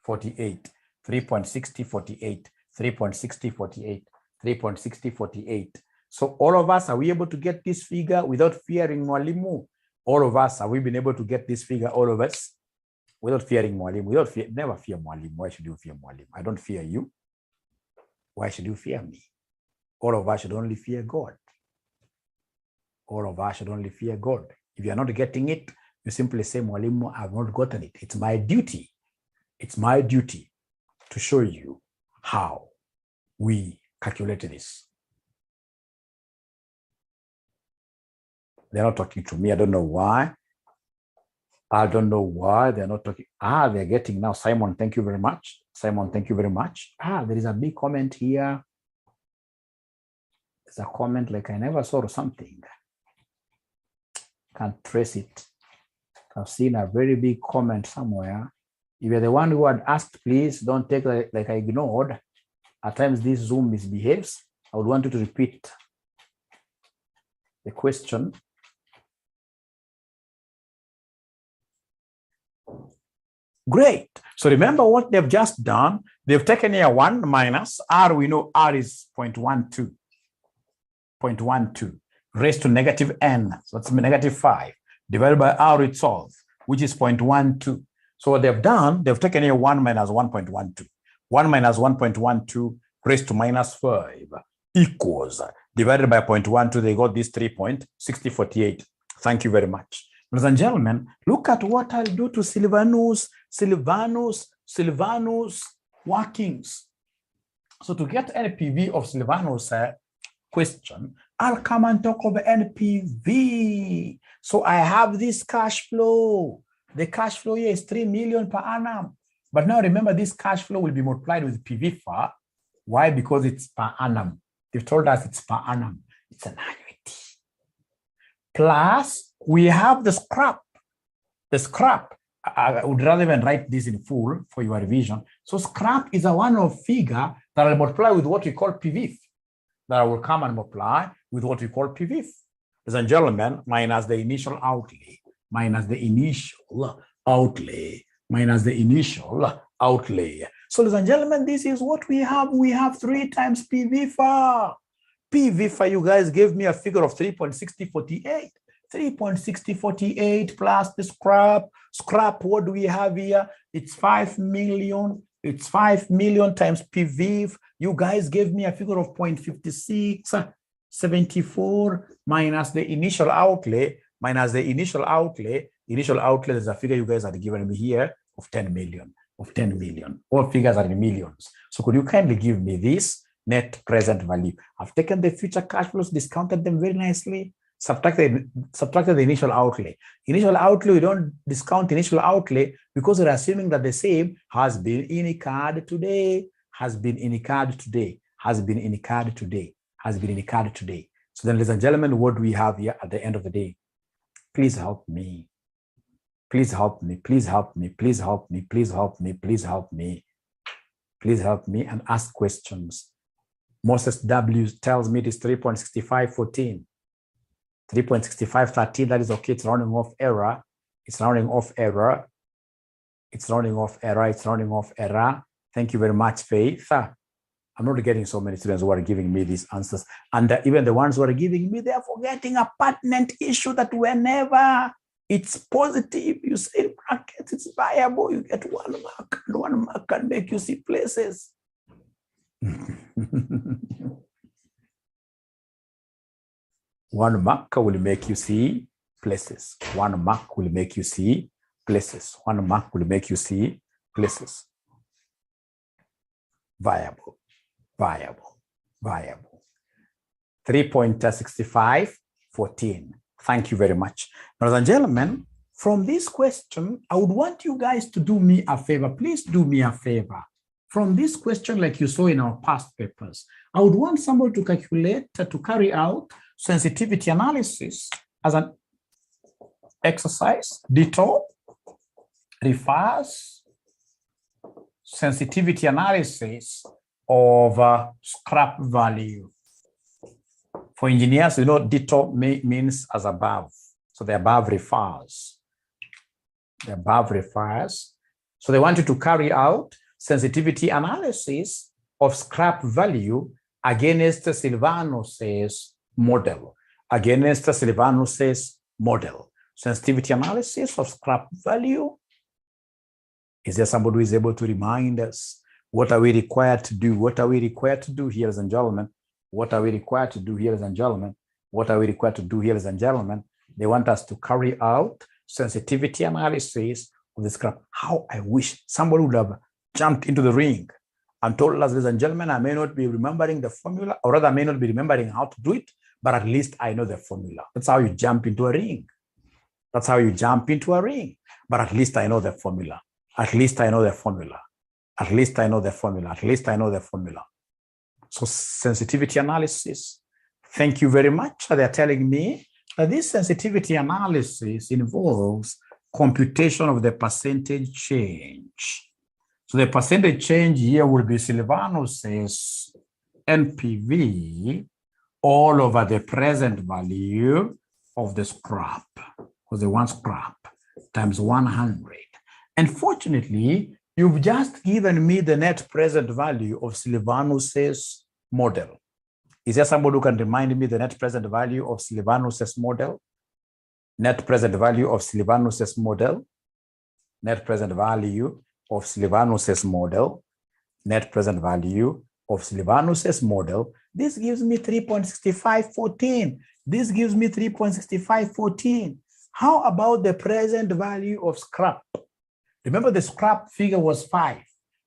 48, 3.60, 48, 3.60, 48, 3.60, 48. So all of us, are we able to get this figure without fearing mwalimu? All of us, have we been able to get this figure, all of us, without fearing mwalimu? Never fear mwalimu. Why should you fear mwalimu? I don't fear you. Why should you fear me? All of us should only fear God. All of us should only fear God. If you're not getting it, you simply say, mwalimu, I've not gotten it. It's my duty. It's my duty to show you how we calculate this. They're not talking to me. I don't know why. I don't know why they're not talking. They're getting now. Simon, thank you very much. Simon, thank you very much. There is a big comment here. There's a comment like I never saw or something. Can't trace it. I've seen a very big comment somewhere. If you're the one who had asked, please don't take like I ignored. At times this Zoom misbehaves. I would want you to repeat the question. Great. So remember what they've just done. They've taken here 1 minus R. We know R is 0.12. 0.12 raised to negative n. So that's negative 5 divided by R itself, which is 0.12. So what they've done, they've taken here 1 minus 1.12. 1 minus 1.12 raised to minus 5 equals, divided by 0.12, they got this 3.6048. Thank you very much. Ladies and gentlemen, look at what I'll do to Silvanus workings. So to get NPV of Silvanus question, I'll come and talk of NPV. So I have this cash flow. The cash flow here is 3 million per annum. But now remember, this cash flow will be multiplied with PVFA. Why? Because it's per annum. They've told us it's per annum. It's an annuity. Plus, we have the scrap. The scrap, I would rather even write this in full for your revision. So scrap is a one-off figure that will multiply with what we call PVF. That will come and multiply with what we call PVF. Ladies and gentlemen, minus the initial outlay, minus the initial outlay, minus the initial outlay. So ladies and gentlemen, this is what we have. We have 3 times PVFA. PVFA, you guys gave me a figure of 3.6048. 3.6048 plus the scrap. Scrap, what do we have here? It's 5 million It's 5 million times PV. You guys gave me a figure of 0.56, 74 minus the initial outlay, Initial outlay is a figure you guys had given me here of 10 million. All figures are in millions. So could you kindly give me this net present value? I've taken the future cash flows, discounted them very nicely, subtracted the initial outlay. Initial outlay, we don't discount initial outlay because we're assuming that the same has been incurred today. So then, ladies and gentlemen, what do we have here at the end of the day? Please help me. Please help me and ask questions. Moses W tells me it is 3.6514. 3.6513, that is okay. It's rounding off error. Thank you very much, Faith. I'm not getting so many students who are giving me these answers. And even the ones who are giving me, they are forgetting a pertinent issue that whenever it's positive, you say in brackets, it's viable, you get 1 mark, and 1 mark can make you see places. 1 mark will make you see places. 1 mark will make you see places. 1 mark will make you see places. Viable. 3.6514. Thank you very much. Ladies and gentlemen, from this question, I would want you guys to do me a favor. Please do me a favor. From this question, like you saw in our past papers, I would want somebody to carry out sensitivity analysis as an exercise. Ditto refers sensitivity analysis of scrap value. For engineers, you know, ditto means as above. So the above refers. So they want you to carry out sensitivity analysis of scrap value against Silvanus's model. Sensitivity analysis of scrap value. Is there somebody who is able to remind us? What are we required to do? What are we required to do here, ladies and gentlemen? They want us to carry out sensitivity analysis of the scrap. How I wish somebody would have jumped into the ring and told us, ladies and gentlemen, I may not be remembering the formula, or rather I may not be remembering how to do it, but at least I know the formula. That's how you jump into a ring. But at least I know the formula. So sensitivity analysis. Thank you very much. They're telling me that this sensitivity analysis involves computation of the percentage change. So the percentage change here will be Silvanus's NPV all over the present value of the scrap, because they want scrap, times 100. And fortunately, you've just given me the net present value of Silvanus's model. Is there somebody who can remind me the net present value of Silvanus's model? Net present value of Silvanus's model. Net present value of Silvanus's model. Net present value of Silvanus's model. This gives me 3.6514. How about the present value of scrap? Remember, the scrap figure was 5,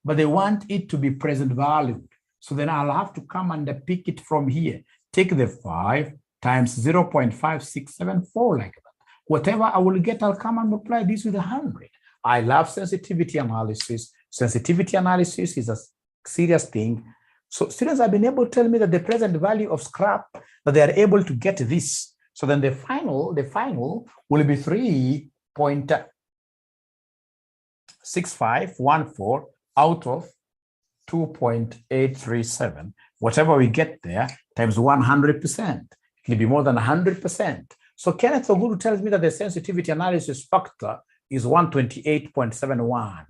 but they want it to be present valued. So then I'll have to come and pick it from here. Take the 5 times 0.5674 like that. Whatever I will get, I'll come and multiply this with 100. I love sensitivity analysis. Sensitivity analysis is a serious thing. So students have been able to tell me that the present value of scrap, that they are able to get this. So then the final will be 3.6514 out of 2.837. Whatever we get there times 100%. It will be more than 100%. So Kenneth Oguru tells me that the sensitivity analysis factor is 128.71.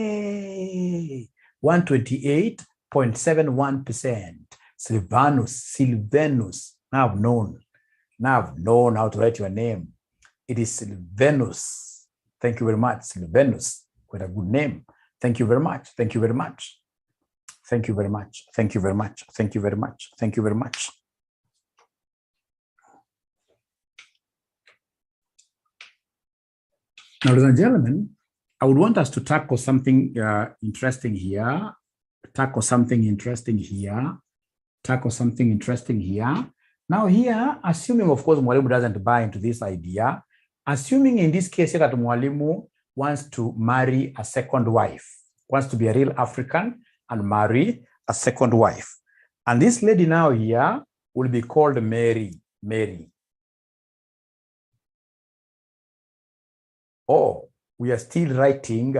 Hooray! 128.71%. Sylvanus. Now I've known how to write your name. It is Sylvanus. Thank you very much, Sylvanus. Quite a good name. Thank you very much. Thank you very much. Thank you very much. Thank you very much. Thank you very much. Thank you very much. Now, ladies and gentlemen, I would want us to tackle something interesting here. Tackle something interesting here. Now here, assuming, of course, Mwalimu doesn't buy into this idea, assuming in this case that Mwalimu wants to marry a second wife, wants to be a real African and marry a second wife. And this lady now here will be called Mary. Oh, we are still writing.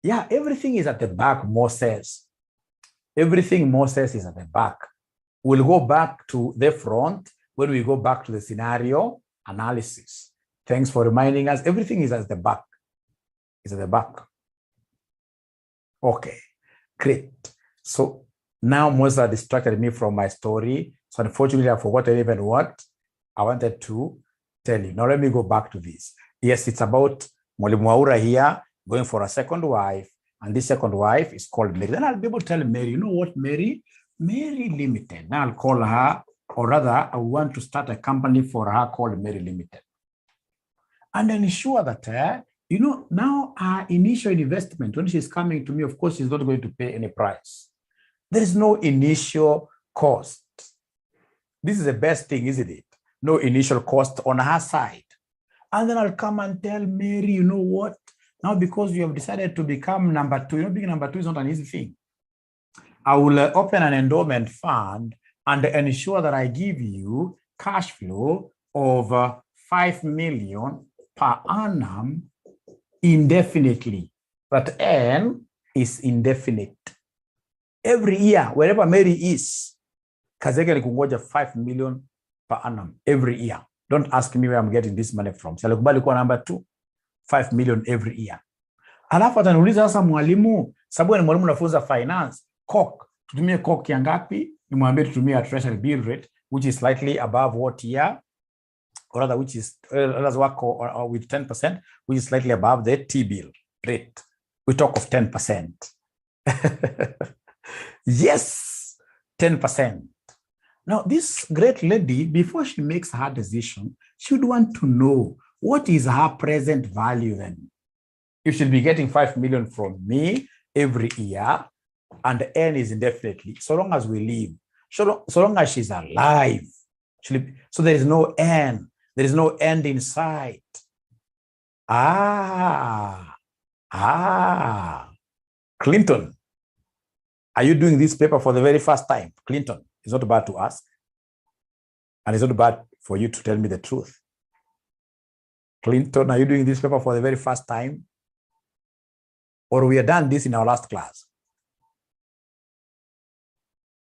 Yeah, everything is at the back, Moses. Everything Moses is at the back. We'll go back to the front when we go back to the scenario analysis. Thanks for reminding us. Everything is at the back. It's at the back. Okay, great. So now Moses distracted me from my story. So unfortunately, I forgot even what I wanted to tell you. Now let me go back to this. Yes, it's about Mwalimu Waura here going for a second wife, and this second wife is called Mary. Then I'll be able to tell Mary, you know what, Mary Limited. Now I'll call her, or rather, I want to start a company for her called Mary Limited. And then ensure that, you know, now our initial investment, when she's coming to me, of course, she's not going to pay any price. There is no initial cost. This is the best thing, isn't it? No initial cost on her side. And then I'll come and tell Mary, you know what? Now, because you have decided to become number two, you know, being number two is not an easy thing. I will open an endowment fund and ensure that I give you cash flow of 5 million per annum indefinitely. But N is indefinite. Every year, wherever Mary is, Kazeke kungoja 5 million per annum every year. Don't ask me where I'm getting this money from. Salikubali kwa number 2, 5 million every year. Alafu ataniuliza sasa mwalimu, sababu ni mwalimu nafunza finance, COC, tutumie COC ya ngapi? Nimwambie tutumie a treasury bill rate, which is slightly above what year, or rather which is, let's work with 10%, which is slightly above the T-bill rate. We talk of 10%. Yes, 10%. Now, this great lady, before she makes her decision, she would want to know what is her present value then. If she'll be getting 5 million from me every year, and N is indefinitely, so long as we live, so long as she's alive. So there is no N, there is no end in sight. Clinton, are you doing this paper for the very first time? Clinton, it's not bad to ask. And it's not bad for you to tell me the truth. Clinton, are you doing this paper for the very first time? Or we have done this in our last class?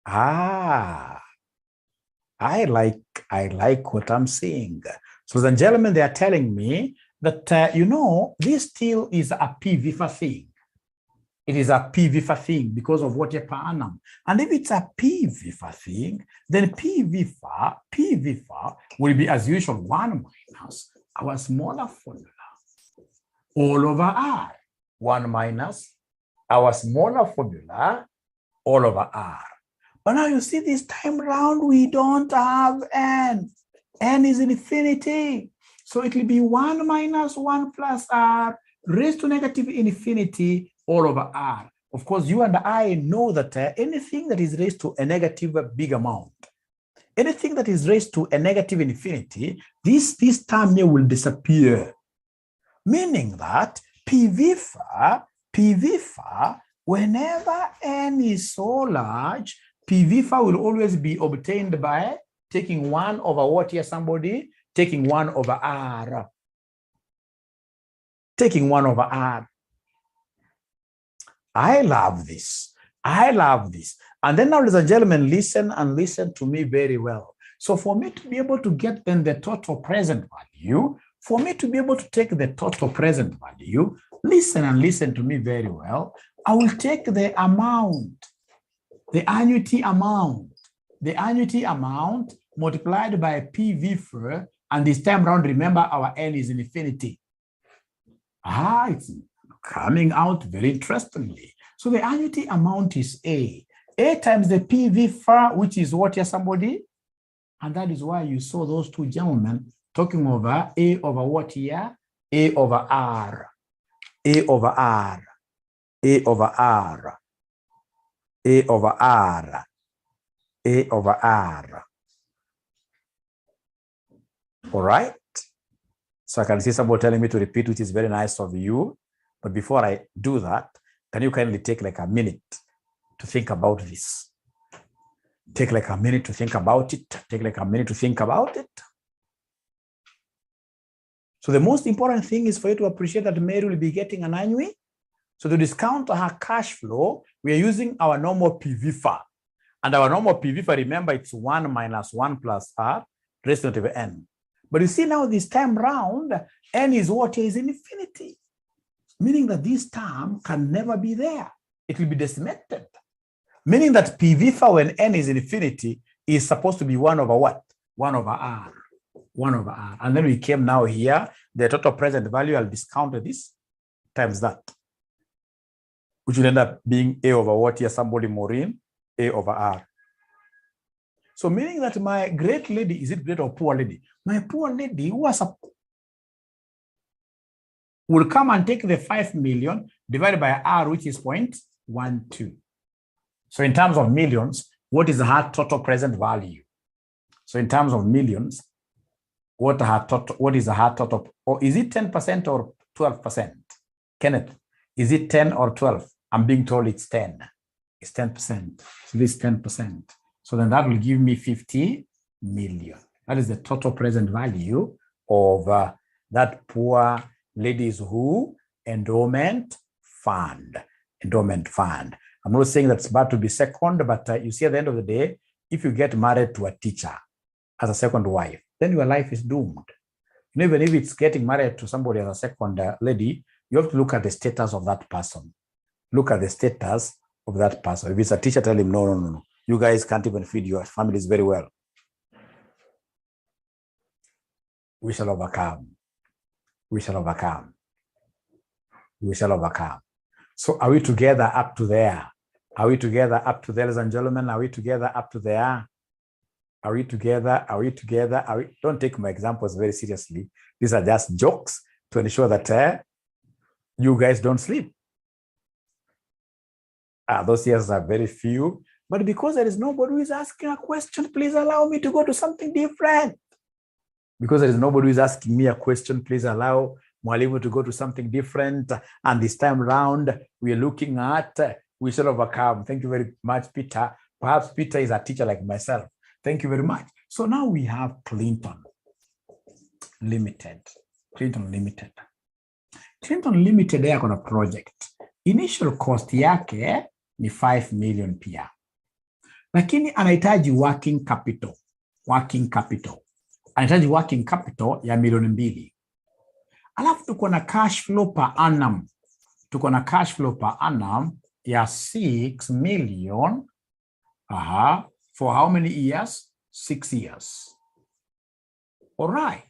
I like what I'm seeing. So, ladies and gentlemen, they are telling me that, you know, this still is a PVIFA thing. It is a PVIFA thing because of what per annum. And if it's a PVIFA thing, then PVIFA will be, as usual, 1 minus our smaller formula all over R. 1 minus our smaller formula all over R. But now you see this time around, we don't have N. N is infinity. So it will be 1 minus 1 plus R raised to negative infinity all over R. Of course, you and I know that anything that is raised to a negative big amount, anything that is raised to a negative infinity, this term here will disappear. Meaning that PVIFA, whenever N is so large, PVIFA will always be obtained by taking 1 over what here, somebody? Taking 1 over R. Taking 1 over R. I love this. I love this. And then now, ladies and gentlemen, listen and listen to me very well. So for me to be able to get then the total present value, for me to be able to take the total present value, listen and listen to me very well. I will take the amount, the annuity amount multiplied by PVIFA, and this time around, remember our N is infinity. coming out very interestingly. So the annuity amount is A. A times the PV FAR, which is what here, somebody? And that is why you saw those two gentlemen talking over A over what here? A over R. A over R. A over R. A over R. A over R. All right. So I can see somebody telling me to repeat, which is very nice of you. But before I do that, can you kindly take like a minute to think about this? Take like a minute to think about it. Take like a minute to think about it. So the most important thing is for you to appreciate that Mary will be getting an annuity. So to discount her cash flow, we are using our normal PV FAR. And our normal PV FAR, remember, it's 1 minus 1 plus R raised to the n. But you see now this time round, n is what is infinity, meaning that this term can never be there. It will be decimated, meaning that PV FAR when n is infinity is supposed to be 1 over what? 1 over R. 1 over R. And then we came now here, the total present value, I'll discount this times that, which will end up being A over what here, somebody Maureen, A over R. So meaning that my great lady, is it great or poor lady? My poor lady who will come and take the 5 million divided by R, which is 0.12. So in terms of millions, what is her total present value? So in terms of millions, what is her total, or is it 10% or 12%? Kenneth, is it 10 or 12? I'm being told it's 10. It's 10%. So this is 10%. So then that will give me 50 million. That is the total present value of that poor lady's who? Endowment fund. Endowment fund. I'm not saying that's bad to be second, but you see at the end of the day, if you get married to a teacher as a second wife, then your life is doomed. Even if it's getting married to somebody as a second lady, you have to look at the status of that person. Look at the status of that person. If it's a teacher, tell him, no. You guys can't even feed your families very well. We shall overcome. We shall overcome. We shall overcome. So are we together up to there? Are we together up to there, ladies and gentlemen? Are we together up to there? Are we together? Are we together? Don't take my examples very seriously. These are just jokes to ensure that you guys don't sleep. Those years are very few. But because there is nobody who is asking a question, please allow me to go to something different. Because there is nobody who is asking me a question, please allow Mwalimu to go to something different. And this time round, we are looking at we shall overcome. Thank you very much, Peter. Perhaps Peter is a teacher like myself. Thank you very much. So now we have Clinton Limited. Clinton Limited. Clinton Limited yako na project. Initial cost yake ni 5 million pia. Lakini anahitaji working capital. Working capital. Anahitaji working capital ya milioni 2. Alafu tuko na cash flow per annum. Tuko na cash flow per annum ya 6 million. For how many years? 6 years. All right.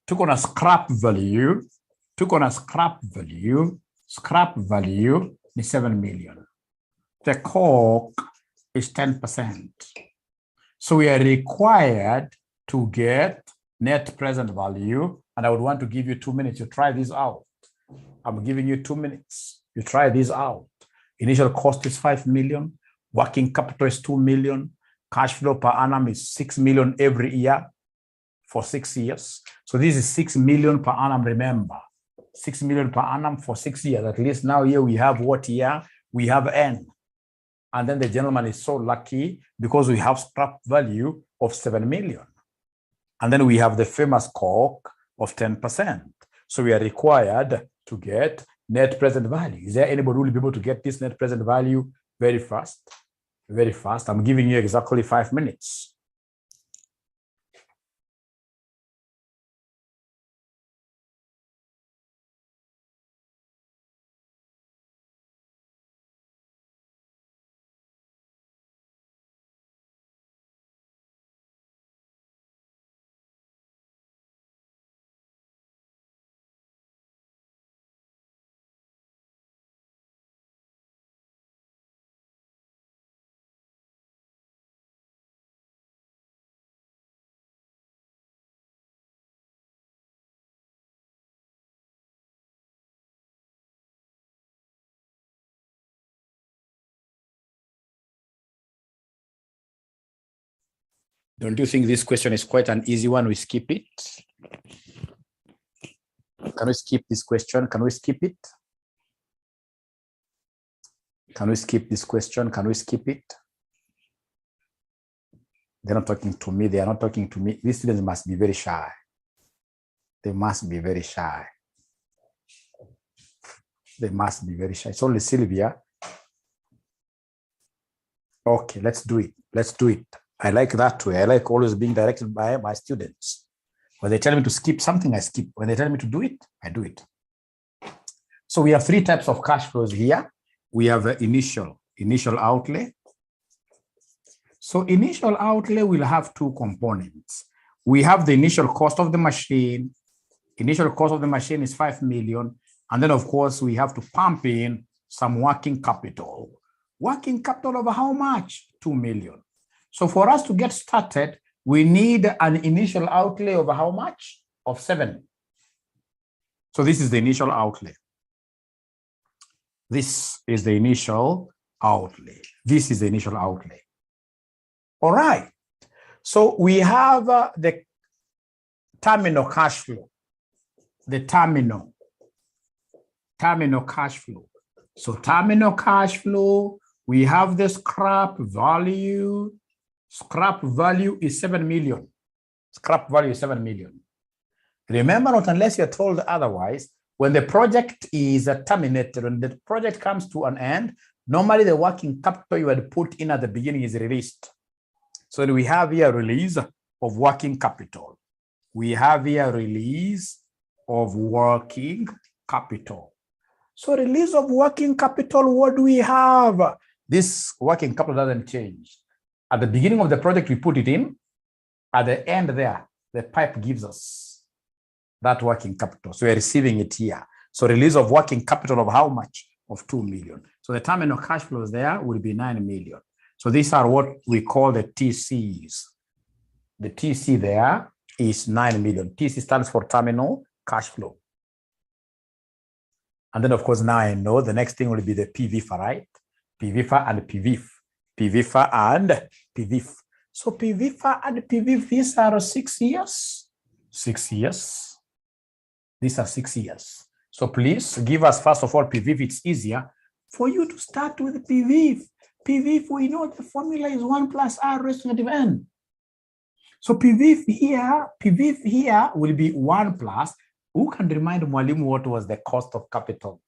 Tuko na scrap value. Tuko na scrap value. Scrap value ni 7 million. The cork is 10%. So we are required to get net present value. And I would want to give you 2 minutes to try this out. I'm giving you 2 minutes. You try this out. Initial cost is 5 million. Working capital is 2 million. Cash flow per annum is 6 million every year for 6 years. So this is 6 million per annum, remember. 6 million per annum for 6 years. At least now here we have what year? We have N. And then the gentleman is so lucky because we have scrap value of 7 million. And then we have the famous cork of 10%. So we are required to get net present value. Is there anybody who will be able to get this net present value very fast? Very fast. I'm giving you exactly 5 minutes. Don't you think this question is quite an easy one? We skip it. Can we skip this question? Can we skip it? Can we skip this question? Can we skip it? They're not talking to me. They are not talking to me. These students must be very shy. They must be very shy. They must be very shy. It's only Sylvia. Okay, let's do it. Let's do it. I like that way. I like always being directed by my students. When they tell me to skip something, I skip. When they tell me to do it, I do it. So we have three types of cash flows here. We have initial outlay. So initial outlay will have two components. We have the initial cost of the machine. Initial cost of the machine is 5 million. And then, of course, we have to pump in some working capital. Working capital of how much? 2 million. So for us to get started, we need an initial outlay of how much? Of 7. So this is the initial outlay. This is the initial outlay. This is the initial outlay. All right. So we have the terminal cash flow. The terminal cash flow. So terminal cash flow, we have the scrap value. Scrap value is 7 million. Scrap value is 7 million. Remember, not unless you're told otherwise, when the project is terminated, when the project comes to an end, normally the working capital you had put in at the beginning is released. So we have here release of working capital. We have here release of working capital. So release of working capital, what do we have? This working capital doesn't change. At the beginning of the project, we put it in. At the end there, the pipe gives us that working capital. So we're receiving it here. So release of working capital of how much? Of 2 million. So the terminal cash flows there will be 9 million. So these are what we call the TCs. The TC there is 9 million. TC stands for terminal cash flow. And then, of course, now I know the next thing will be the PVFA, right? PVFA and PVF. PVFA and PVF. So PVFA and PVF, these are 6 years. 6 years. These are 6 years. So please give us, first of all, PVF. It's easier for you to start with PVF. PVF, we know the formula is 1 plus R raised to negative N. So PVF here will be 1 plus. Who can remind Mwalimu what was the cost of capital?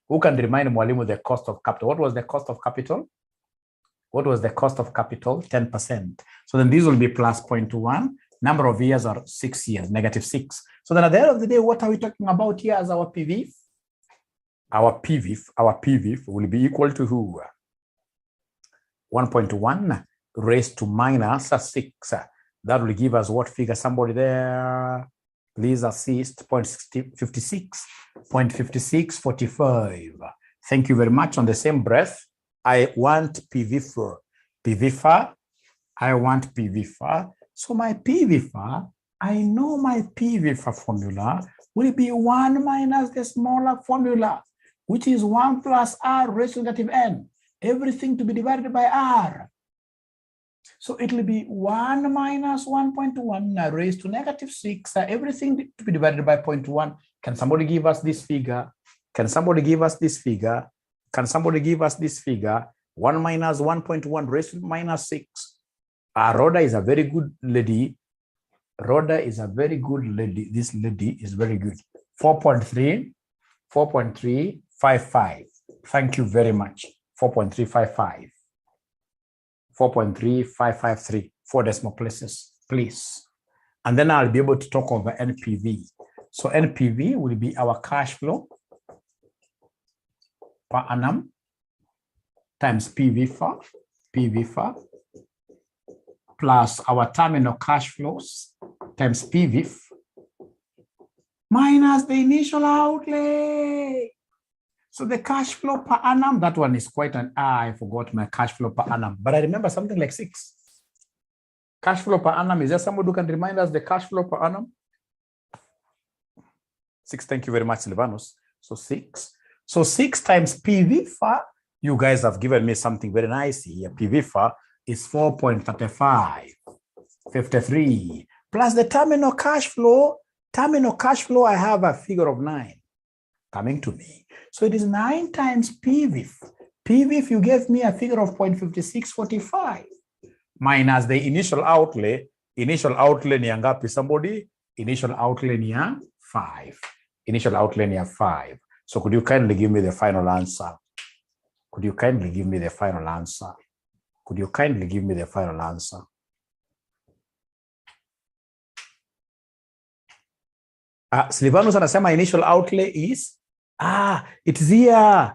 Who can remind Mwalimu the cost of capital? What was the cost of capital? What was the cost of capital? 10%. So then this will be plus 0.1. Number of years are 6 years, negative 6. So then at the end of the day, what are we talking about here as our PVF? Our PVF will be equal to who? 1.1 raised to minus 6. That will give us what figure? Somebody there, please assist. 0.5645. Thank you very much. On the same breath, I want PVFA. I want PVFA. So my PVFA, I know my PVFA formula will be 1 minus the smaller formula, which is 1 plus R raised to negative N. Everything to be divided by R. So it will be 1 minus 1.1 raised to negative 6. Everything to be divided by 0.1. Can somebody give us this figure? Can somebody give us this figure? Can somebody give us this figure? 1 minus 1.1 raised to minus 6. Rhoda is a very good lady. Rhoda is a very good lady. This lady is very good. 4.355. Thank you very much. 4.355. 4.3553. 4 decimal places, please. And then I'll be able to talk over NPV. So NPV will be our cash flow per annum times PVFA plus our terminal cash flows times PVF minus the initial outlay. So the cash flow per annum, that one is quite an, I forgot my cash flow per annum, but I remember something like 6. Cash flow per annum, is there somebody who can remind us the cash flow per annum? 6, thank you very much, Silvanus. So 6. So 6 times PVFA, you guys have given me something very nice here. PVFA is 4.35. 53. Plus the terminal cash flow. Terminal cash flow, I have a figure of 9 coming to me. So it is 9 times PV. PV, you gave me a figure of 0.5645 minus the initial outlay. Initial outlay ni ngapi somebody? Initial outlay ni 5. Initial outlay ni 5. So could you kindly give me the final answer? Could you kindly give me the final answer? Could you kindly give me the final answer? Silvanus anasema initial outlay is, it's here.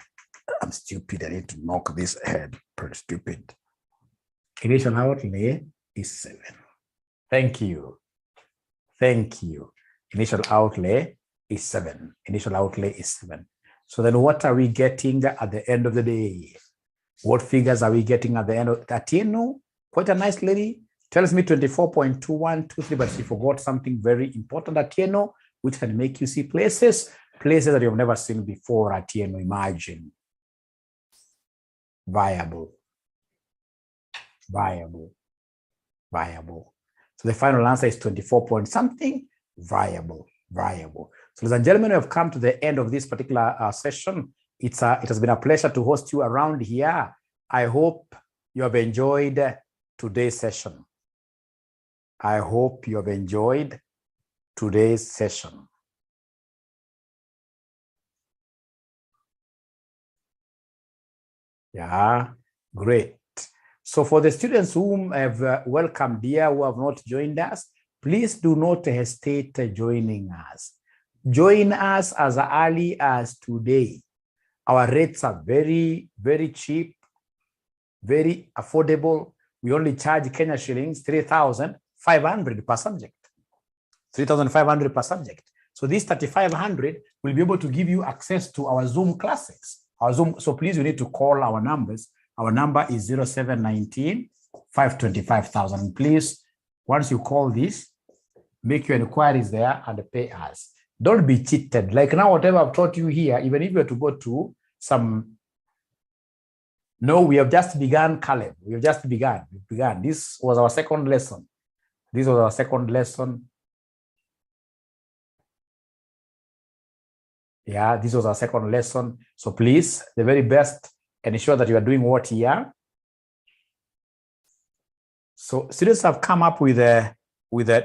I'm stupid. I need to knock this head. Pretty stupid. Initial outlay is 7. Thank you. Thank you. Initial outlay is 7. Initial outlay is 7. So then what are we getting at the end of the day? What figures are we getting at the end of Atieno? Quite a nice lady. Tells me 24.2123, but she forgot something very important, Atieno, which can make you see places that you've never seen before, Atieno. Imagine. Viable. Viable. Viable. So the final answer is 24 point something. Viable. Viable. So ladies and gentlemen, we have come to the end of this particular session. It has been a pleasure to host you around here. I hope you have enjoyed today's session. I hope you have enjoyed today's session. Yeah, great. So for the students whom have welcomed here, who have not joined us, please do not hesitate joining us. Join us as early as today. Our rates are very, very cheap, very affordable. We only charge Kenya shillings 3,500 per subject. 3,500 per subject. So this 3,500 will be able to give you access to our Zoom classes. Our Zoom. So please, you need to call our numbers. Our number is 0719 525,000. Please, once you call this, make your inquiries there and pay us. Don't be cheated. Like now, whatever I've taught you here, even if you were to go to some. No, we have just begun, Caleb. We have just begun. This was our second lesson. This was our second lesson. Yeah, this was our second lesson. So please, the very best, ensure that you are doing what here. So students have come up with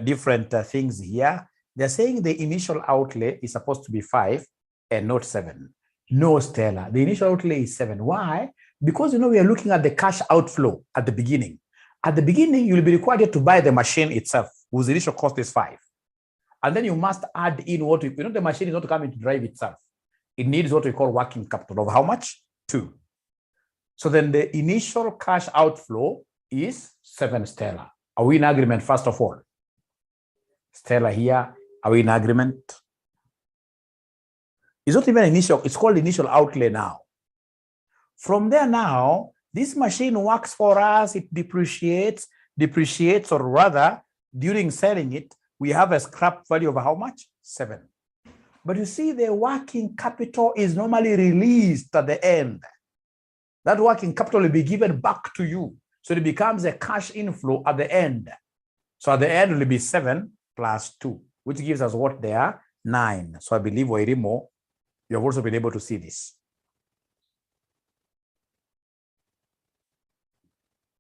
different things here. They're saying the initial outlay is supposed to be 5 and not 7. No, Stella, the initial outlay is 7. Why? Because, we are looking at the cash outflow at the beginning. At the beginning, you'll be required to buy the machine itself, whose initial cost is 5. And then you must add in the machine is not coming to drive itself. It needs what we call working capital of how much? 2. So then the initial cash outflow is 7, Stella. Are we in agreement, first of all? Stella here, are we in agreement? It's not even initial, it's called initial outlay now. From there now, this machine works for us, it depreciates, or rather, during selling it, we have a scrap value of how much? 7. But you see, the working capital is normally released at the end. That working capital will be given back to you. So it becomes a cash inflow at the end. So at the end, it will be 7 plus 2, which gives us what there? 9. So I believe, Wairimo, you have also been able to see this.